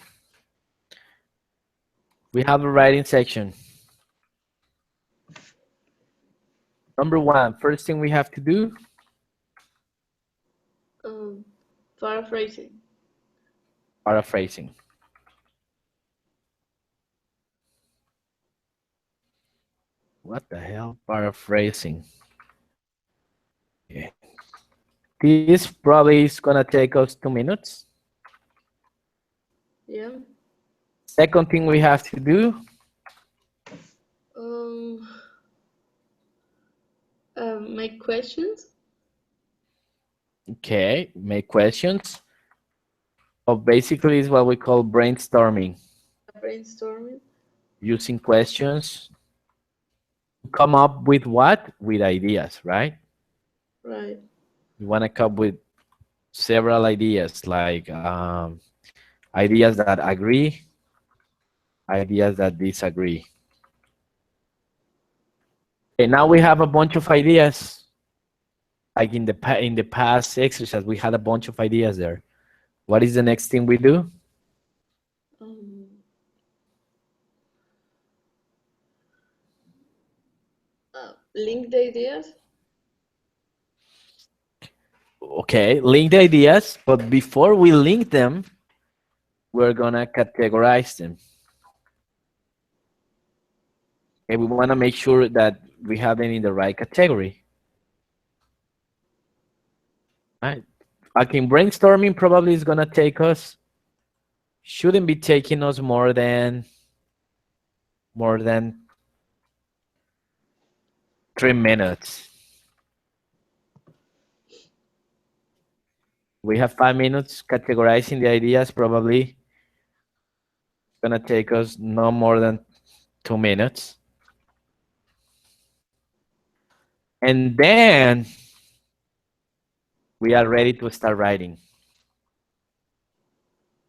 We have a writing section. Number one, first thing we have to do, Um, paraphrasing. paraphrasing. What the hell? Paraphrasing. Okay. This probably is gonna take us 2 minutes. Yeah. Second thing we have to do, Um, make questions. okay, make questions. But basically is what we call brainstorming, Brainstorming. using questions to come up with what? With ideas, right? Right. We want to come with several ideas, like ideas that agree, ideas that disagree. Okay, now we have a bunch of ideas. Like in the past exercise, we had a bunch of ideas there. What is the next thing we do? Um, link the ideas. Okay, link the ideas, but before we link them, we're gonna categorize them. Okay, we want to make sure that we have them in the right category. Right? Like in brainstorming, probably is gonna take us, shouldn't be taking us more than 3 minutes. We have 5 minutes categorizing the ideas. Probably gonna take us no more than 2 minutes, and then we are ready to start writing.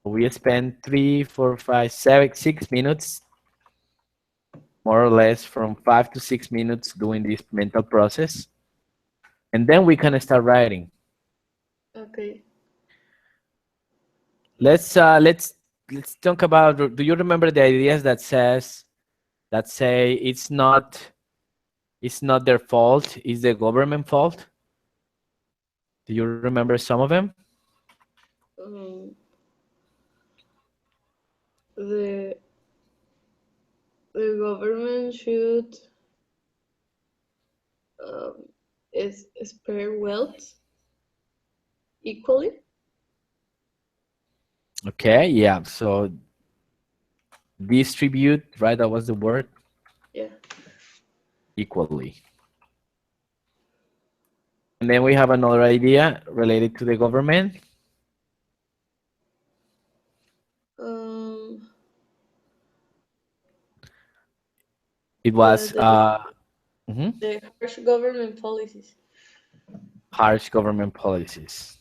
We spend 3, 4, 5, 6 minutes, more or less from 5 to 6 minutes doing this mental process. And then we can start writing. Okay. Let's talk about, do you remember the ideas that say it's not their fault, it's the government fault? Do you remember some of them? Um, the the government should um, is spare wealth equally. Okay, yeah. So distribute, right? That was the word, Yeah. equally. And then we have another idea related to the government. Um, It yeah. was mhm, The harsh government policies. harsh government policies.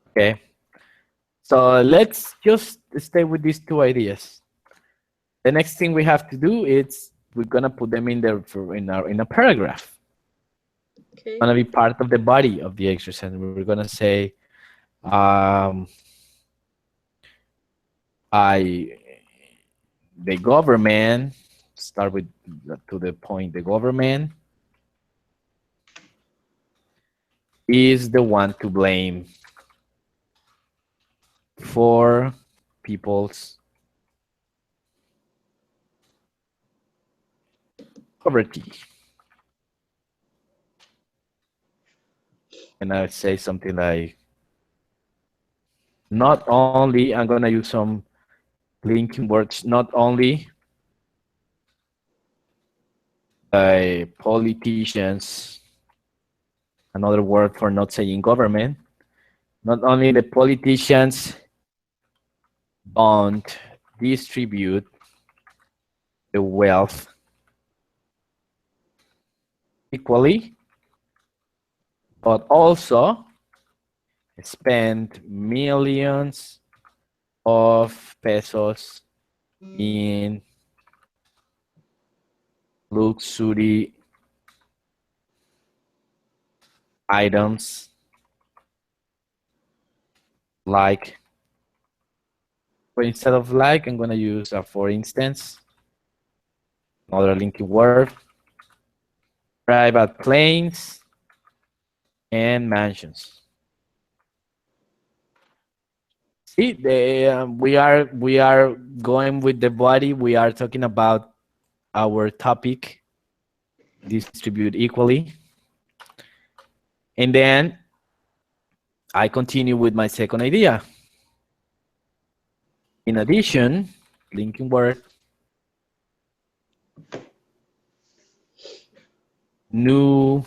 Okay. So let's just stay with these two ideas. The next thing we have to do is we're gonna put them in there in a paragraph. Okay. Gonna be part of the body of the exercise. We're gonna say, um, I the government start with to the point. The government is the one to blame for people's poverty. And I say something like, not only, I'm gonna use some linking words, not only politicians, another word for not saying government, not only the politicians don't distribute the wealth equally, but also spend millions of pesos in luxury items like, but instead of like, I'm going to use a for instance, another linking word, private planes and mansions. See, we are going with the body. We are talking about our topic, distribute equally, and then I continue with my second idea. In addition, linking word, new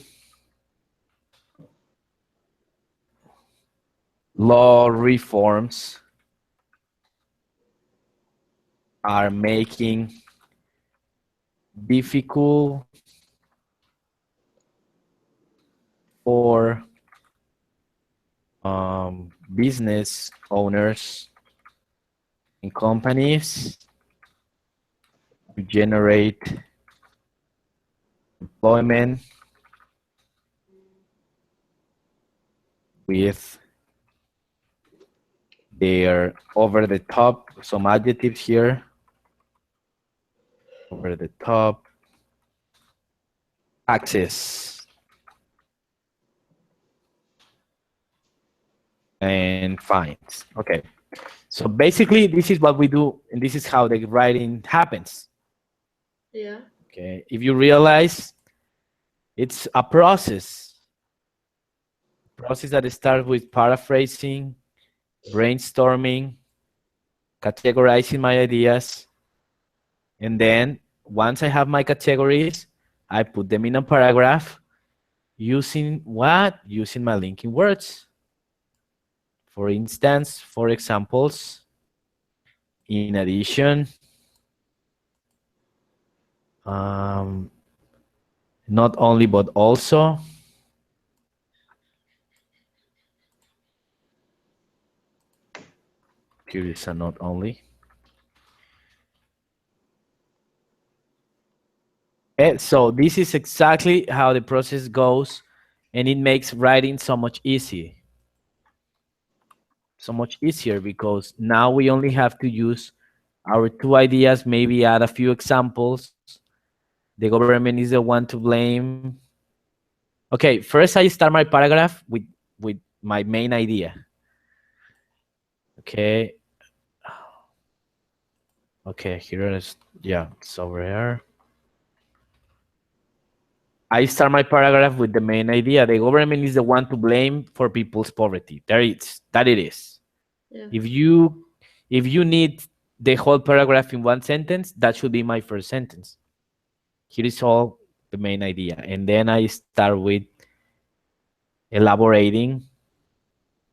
law reforms are making difficult for business owners and companies to generate employment with their over the top, some adjectives here, over the top taxes and fines. Okay, so basically this is what we do, and this is how the writing happens. Yeah. Okay, if you realize, it's a process that starts with paraphrasing, brainstorming, categorizing my ideas, and then once I have my categories, I put them in a paragraph using what? Using my linking words. For instance, for examples, in addition, not only but also, here is a not only. And so this is exactly how the process goes, and it makes writing so much easier because now we only have to use our two ideas, maybe add a few examples. The government is the one to blame. Okay, first I start my paragraph with my main idea. Okay. Okay, here is, yeah, it's over here. I start my paragraph with the main idea. The government is the one to blame for people's poverty. That it is. Yeah. If you need the whole paragraph in one sentence, that should be my first sentence. Here is all the main idea. And then I start with elaborating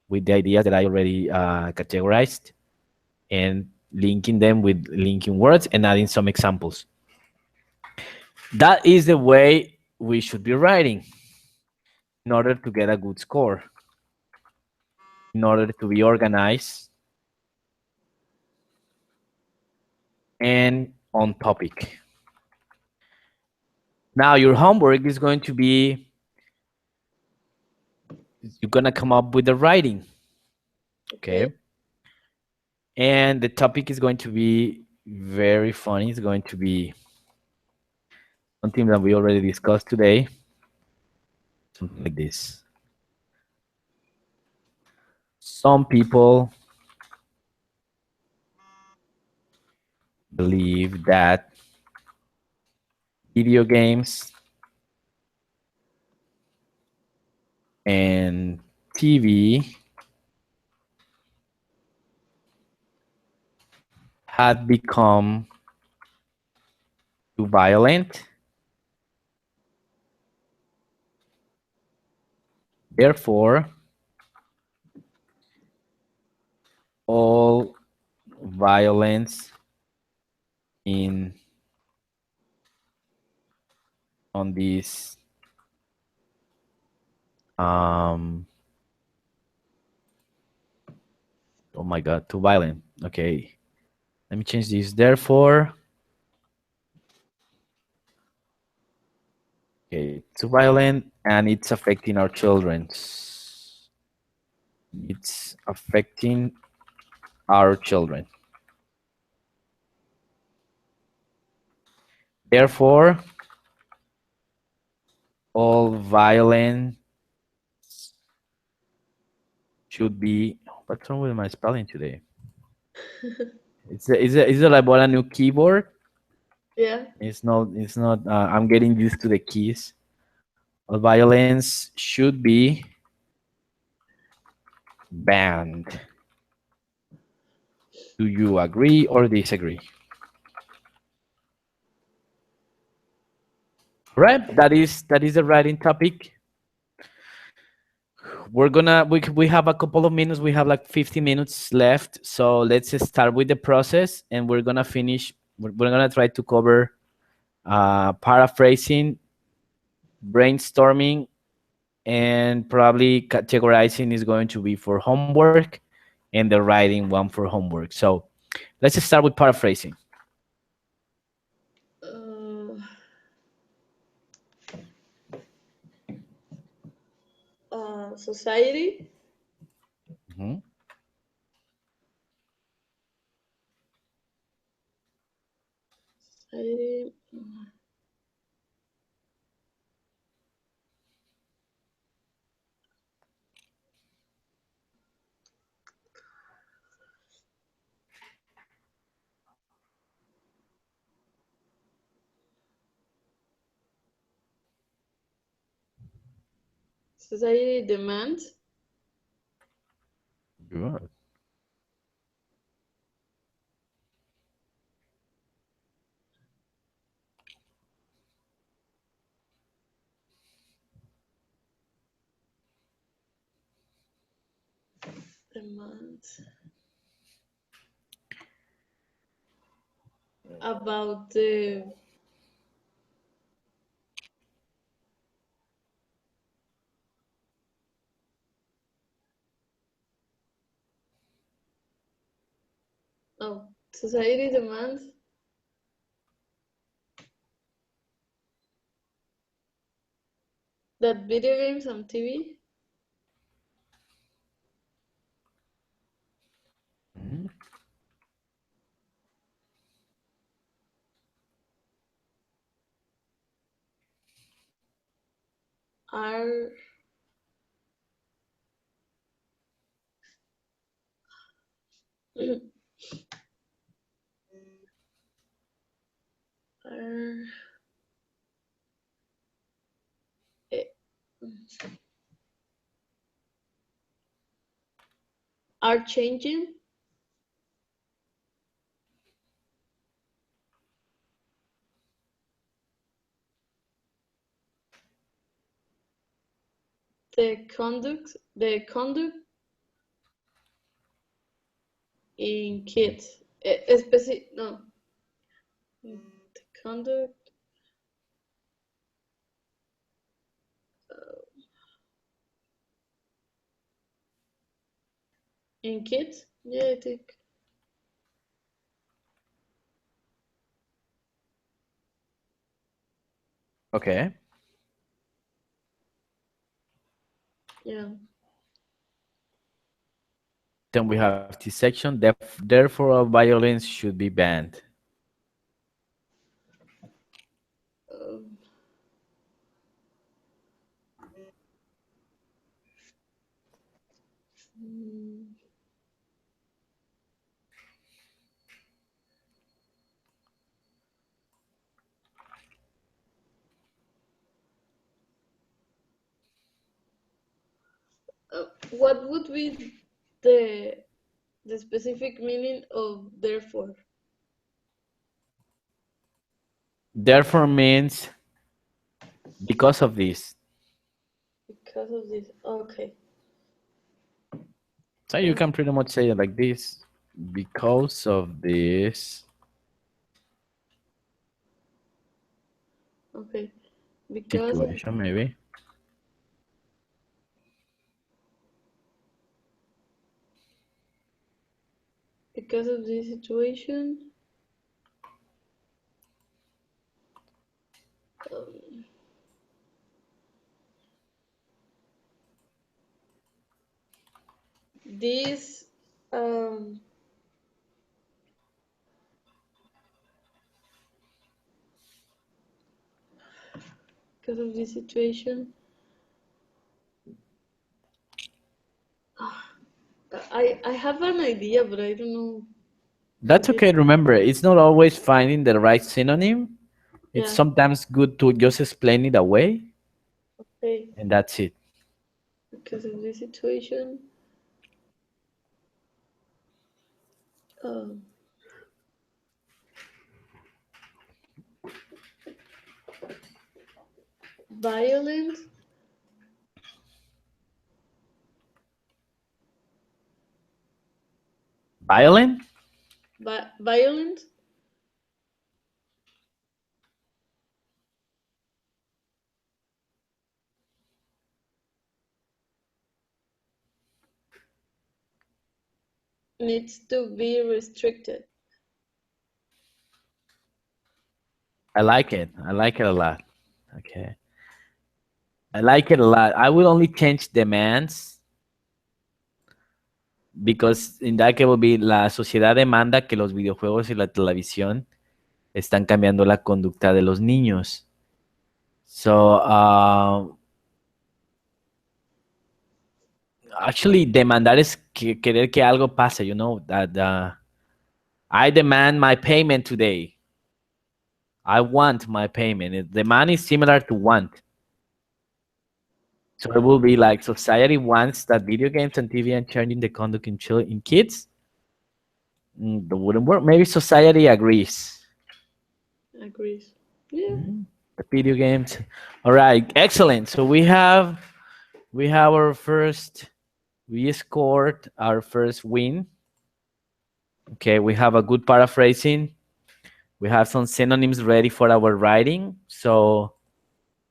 with the ideas that I already categorized and linking them with linking words and adding some examples. That is the way we should be writing in order to get a good score, in order to be organized and on topic. Now your homework is going to be, you're going to come up with the writing. Okay. And the topic is going to be very funny. It's going to be something that we already discussed today. Something like this. Some people believe that video games and TV had become too violent. Therefore, all violence in on this um oh my god, too violent. Okay, let me change this. Therefore, okay, too violent, and it's affecting our children. It's affecting our children. Therefore, all violence should be. What's wrong with my spelling today? Is it like bought a new keyboard? Yeah. It's not. It's not. I'm getting used to the keys. All violence should be banned. Do you agree or disagree? Right. That is the writing topic. We have a couple of minutes. We have like 50 minutes left. So let's start with the process, and we're gonna finish. We're gonna try to cover paraphrasing, brainstorming, and probably categorizing is going to be for homework, and the writing one for homework. So let's start with paraphrasing. Uh, Society. Mhm. Society. Society demands. Good. Demands about the oh society demands that video games and TV Mhm. are are eh, are changing the conduct in kids. Specific no the conduct in kids. Yeah, I think. Okay. Yeah. Then we have this section. Therefore, all violence should be banned. what would be the the specific meaning of therefore? Therefore means because of this. Because of this. Okay. So you can pretty much say it like this. Because of this Okay. Because of situation, maybe. because of this situation, um, this um because of this situation, I have an idea, but I don't know That's what it. okay. Remember, it's not always finding the right synonym. It's Yeah. sometimes good to just explain it away, Okay. and that's it. Because of this situation, um, violent, Violent? violent needs to be restricted. I like it. I like it a lot. Okay. I like it a lot. I will only change demands because in that case will be la sociedad demanda que los videojuegos y la televisión están cambiando la conducta de los niños. So, actually, demandar es querer que algo pase, you know, that I demand my payment today. I want my payment. Demand is similar to want. So it will be like society wants that video games and TV and changing the conduct in kids. That wouldn't work. Maybe society agrees. Agrees. Yeah. The video games. All right, excellent. So we have our first. We scored our first win. Okay, we have a good paraphrasing. We have some synonyms ready for our writing. So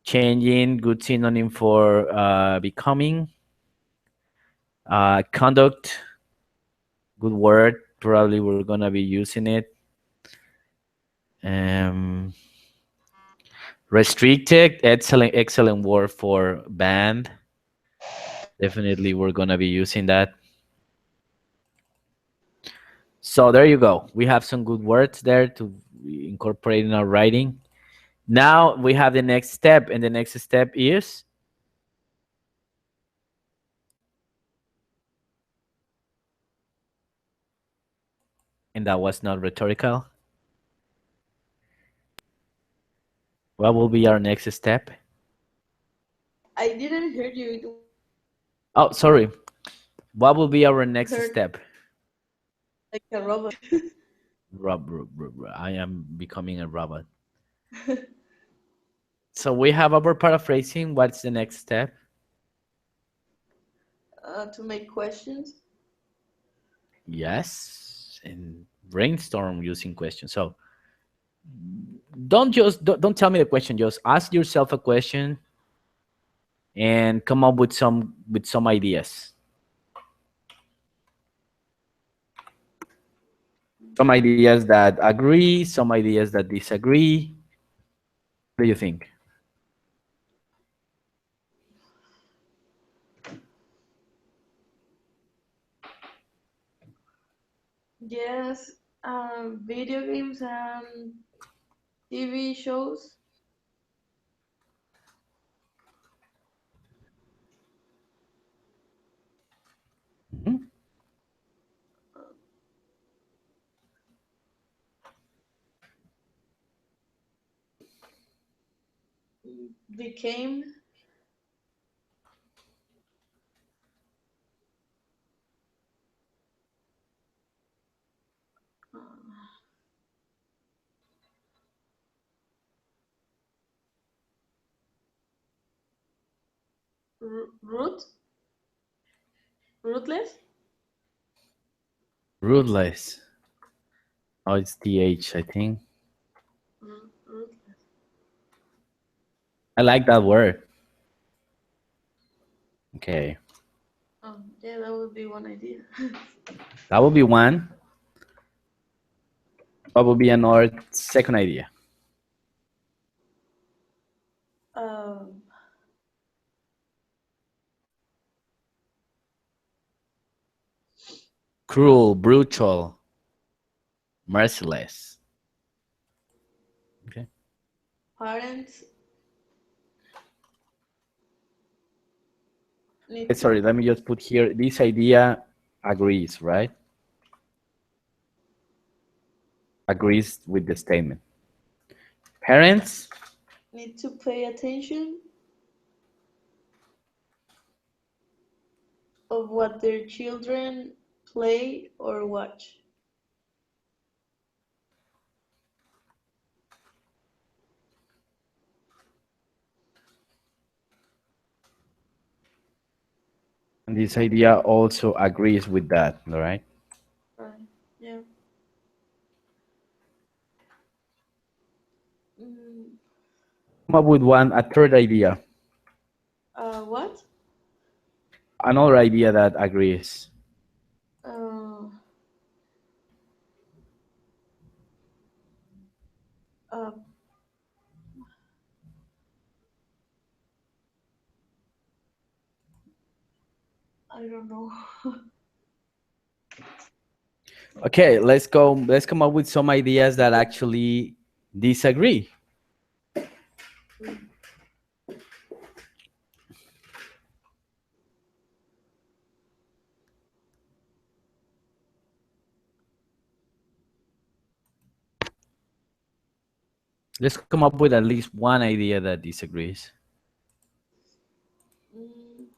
changing, good synonym for becoming. Conduct, good word. Probably we're gonna be using it. Um, Restricted, excellent word for banned. Definitely, we're gonna be using that. So there you go. We have some good words there to incorporate in our writing. Now we have the next step, and the next step is, and that was not rhetorical. What will be our next step? I didn't hear you. It Oh, sorry. What will be our next heard step? like a robot. I am becoming a robot. So we have our paraphrasing. What's the next step? To make questions. Yes, and brainstorm using questions. So don't tell me the question. Just ask yourself a question and come up with some ideas. Some ideas that agree, some ideas that disagree. What do you think? Yes. Video games and TV shows Mhm. became Root? Rootless? Rootless. Oh, it's TH, I think. Rootless. I like that word. Okay. Yeah, that would be one idea. That would be one. What would be another second idea? um, Cruel, brutal, merciless. Okay. Parents Okay, need to. sorry, let me just put here. This idea agrees, right? Agrees with the statement. Parents Need to pay attention of what their children play or watch. and this idea also agrees with that, all right? Right. Yeah. Mm, Come up with a third idea, what? another idea that agrees. Uh, uh, I don't know. Okay, let's go. Let's come up with some ideas that actually disagree. Mm, Let's come up with at least one idea that disagrees. mm,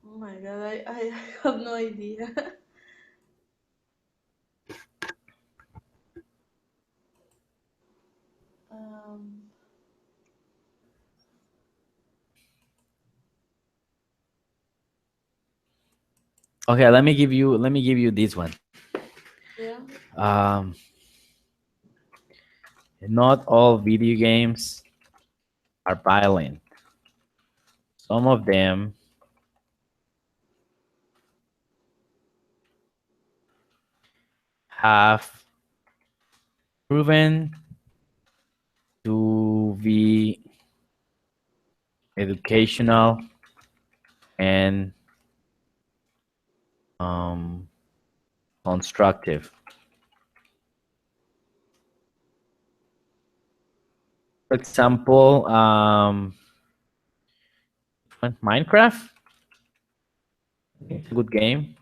oh my god, I have no idea. um, Okay, let me give you this one. yeah. Um, not all video games are violent. Some of them have proven to be educational and um, constructive. For example, Minecraft, it's a good game.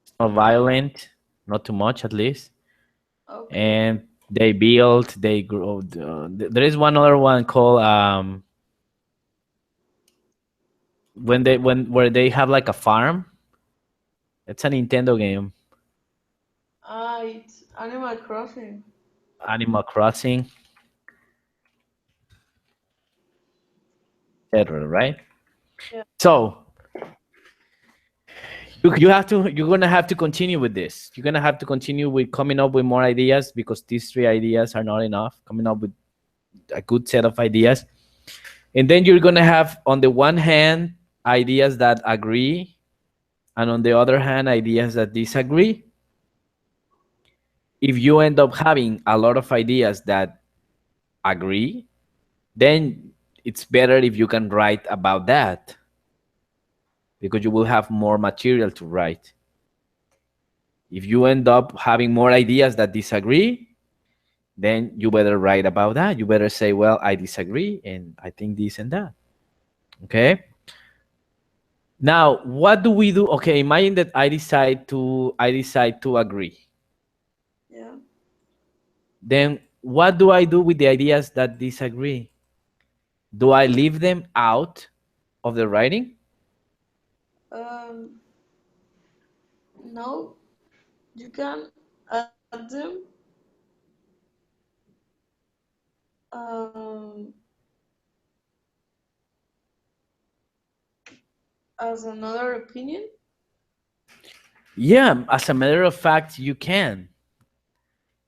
It's not violent, not too much at least. Okay. And they build, they grow. There is one other one called where they have like a farm. It's a Nintendo game, It's Animal Crossing. Animal Crossing, etc. Right? Yeah. So you're gonna have to continue with this. You're gonna have to continue with coming up with more ideas because these three ideas are not enough. Coming up with a good set of ideas, and then you're gonna have on the one hand ideas that agree, and on the other hand ideas that disagree. If you end up having a lot of ideas that agree, then it's better if you can write about that because you will have more material to write. If you end up having more ideas that disagree, then you better write about that. You better say, well, I disagree and I think this and that. Okay. Now, what do we do? Okay, imagine that I decide to agree. Yeah. Then what do I do with the ideas that disagree? Do I leave them out of the writing? Um, no. You can add them um, as another opinion. Yeah, as a matter of fact, you can,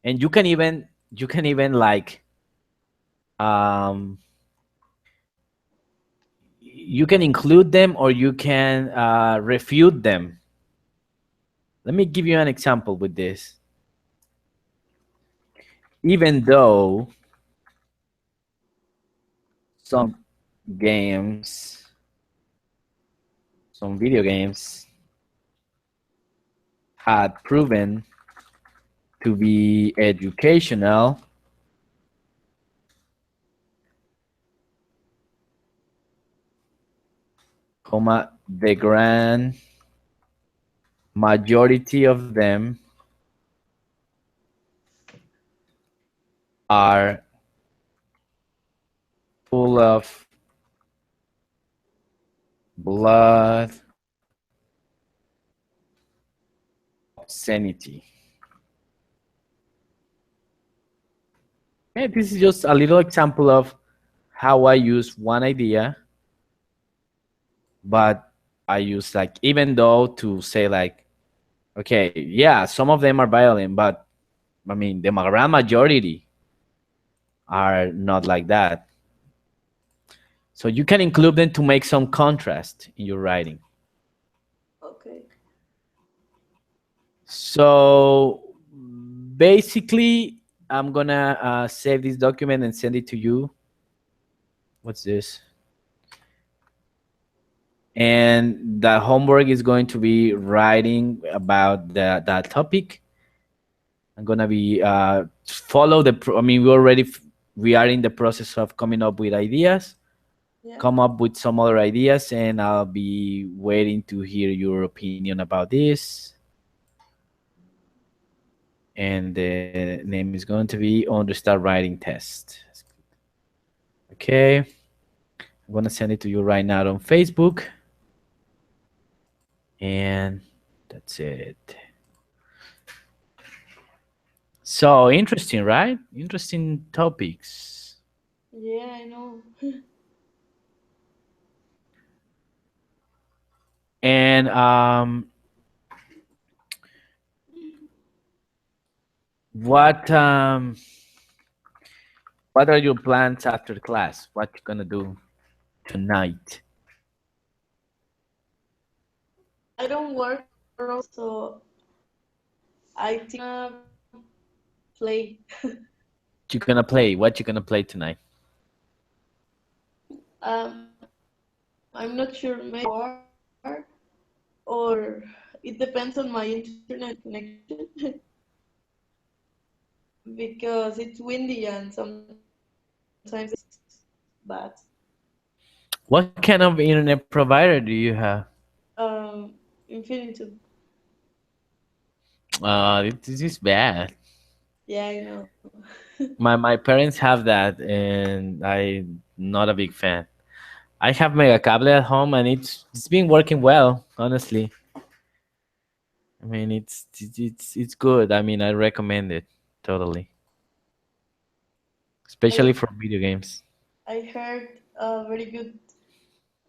and you can even like um you can include them or you can refute them. Let me give you an example with this. Even though some games, some video games had proven to be educational, the grand majority of them are full of blood obscenity. Okay, this is just a little example of how I use one idea, but I use like even though to say like, okay, yeah, some of them are violent, but I mean the grand majority are not like that. So you can include them to make some contrast in your writing. Okay. So basically, I'm gonna save this document and send it to you. What's this? And the homework is going to be writing about that topic. I'm gonna be follow the. I mean, we are in the process of coming up with ideas. Yeah. Come up with some other ideas, and I'll be waiting to hear your opinion about this. And the name is going to be on the start writing test. Okay, I'm gonna send it to you right now on Facebook, and that's it. So interesting, right? Interesting topics. Yeah, I know. And what what are your plans after class? What you gonna do tonight? I don't work tomorrow, so I think I'm gonna play. You gonna play? What you gonna play tonight? I'm not sure, maybe war, or it depends on my internet connection because it's windy and sometimes it's bad. What kind of internet provider do you have? Infinity. This is bad. Yeah, I know. My parents have that, and I'm not a big fan. I have Megacable at home, and it's been working well, honestly. I mean, it's good. I mean, I recommend it totally, especially I for video games. I heard very good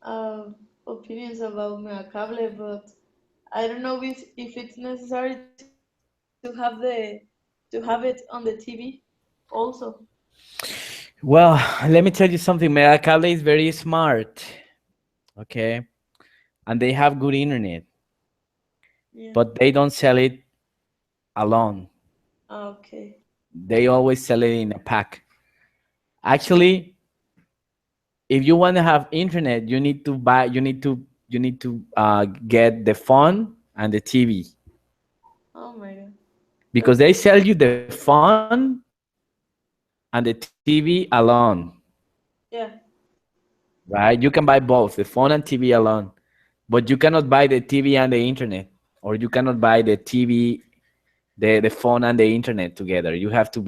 uh, opinions about Megacable, but I don't know if it's necessary to have it on the TV also. Well, let me tell you something. Megacable is very smart, okay, and they have good internet, Yeah. but they don't sell it alone. Okay. They always sell it in a pack. Actually, if you want to have internet, you need to buy. You need to get the phone and the TV Oh my god. because they sell you the phone and the TV alone, Yeah. right? You can buy both the phone and TV alone, but you cannot buy the TV and the internet, or you cannot buy the TV, the phone and the internet together. You have to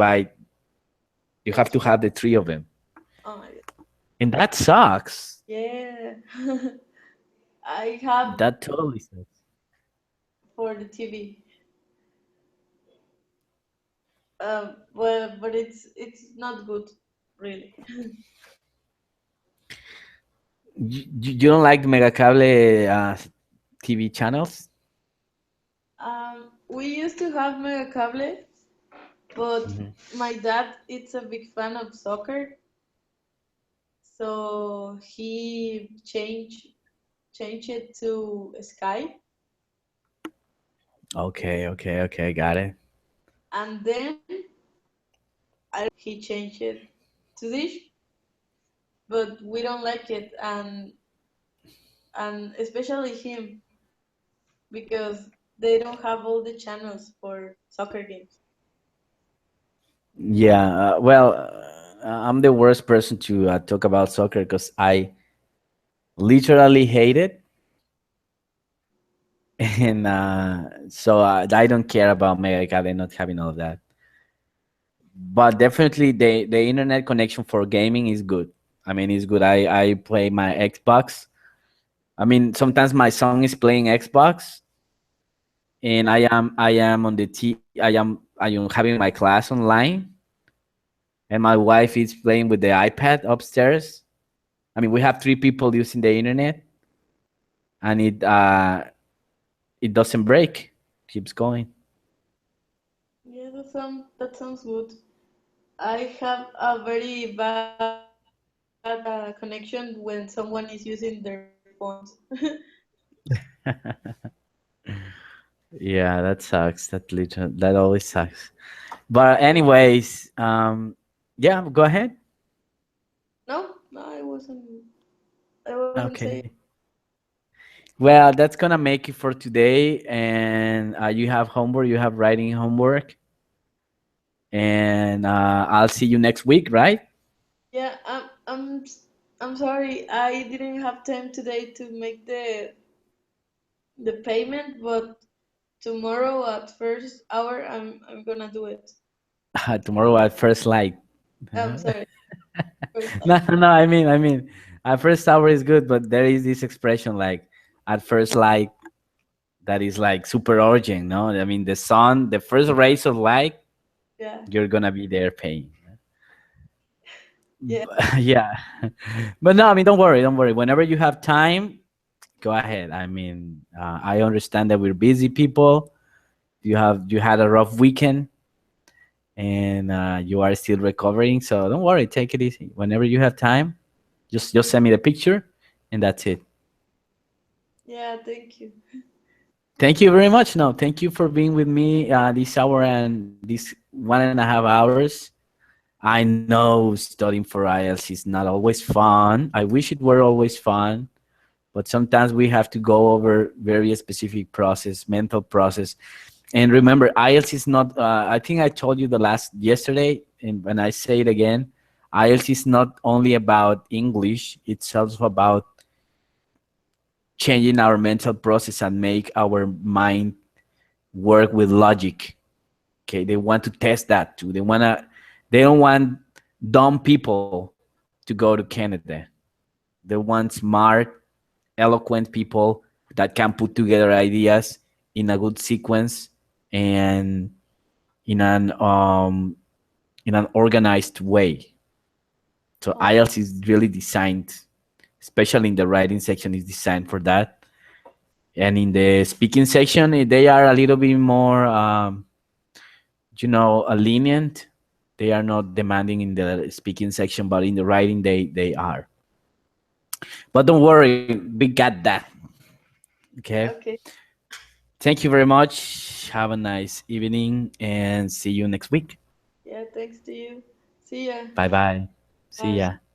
have the three of them, Oh my god. and that sucks. Yeah. I have That totally sucks. for the TV. but it's not good, really. You don't like the Megacable TV channels? We used to have Megacable, but Mhm. my dad is a big fan of soccer, so he changed it to Sky, Okay, okay, okay, got it. and then he changed it to Dish, but we don't like it, and especially him because they don't have all the channels for soccer games. Yeah, well, I'm the worst person to talk about soccer because I literally hate it, and so I don't care about Megacable not having all of that. But definitely, the internet connection for gaming is good. I mean, it's good. I play my Xbox. I mean, sometimes my son is playing Xbox, and Yeah, I am on the I am having my class online, and my wife is playing with the iPad upstairs. I mean, we have three people using the internet, and it doesn't break, keeps going. yeah, that sounds good. I have a very bad connection when someone is using their phones. Yeah, that sucks. That always sucks. But anyways, yeah, go ahead. No, no, I wasn't. I wasn't saying. Okay. Well, that's gonna make it for today. And you have homework. You have writing homework, and I'll see you next week, right? Yeah, I'm sorry. I didn't have time today to make the payment, but tomorrow at first hour, I'm gonna do it. Tomorrow at first light. I'm sorry, first No, light. no. I mean, at first hour is good, but there is this expression like at first light that is like super urgent. No, I mean the sun, the first rays of light, Yeah, you're gonna be there paying. yeah, Yeah, but no, I mean, don't worry, don't worry. Whenever you have time, go ahead. I mean, I understand that we're busy people. You had a rough weekend, and you are still recovering. So don't worry, take it easy. Whenever you have time, just send me the picture, and that's it. yeah. Thank you. Thank you very much. No, thank you for being with me this hour and this 1.5 hours. I know studying for IELTS is not always fun. I wish it were always fun, but sometimes we have to go over very specific process, mental process. And remember, IELTS is not. I think I told you the last yesterday, and when I say it again, IELTS is not only about English. It's also about changing our mental process and make our mind work with logic. Okay, they want to test that too. They don't want dumb people to go to Canada. They want smart, eloquent people that can put together ideas in a good sequence and in an organized way. So Oh, IELTS is really designed, especially in the writing section, is designed for that. And in the speaking section, they are a little bit more, lenient. They are not demanding in the speaking section, but in the writing, they are. But don't worry, we got that. Okay. okay. Thank you very much. Have a nice evening and see you next week. Yeah, thanks to you. See ya. Bye bye. See Bye. ya.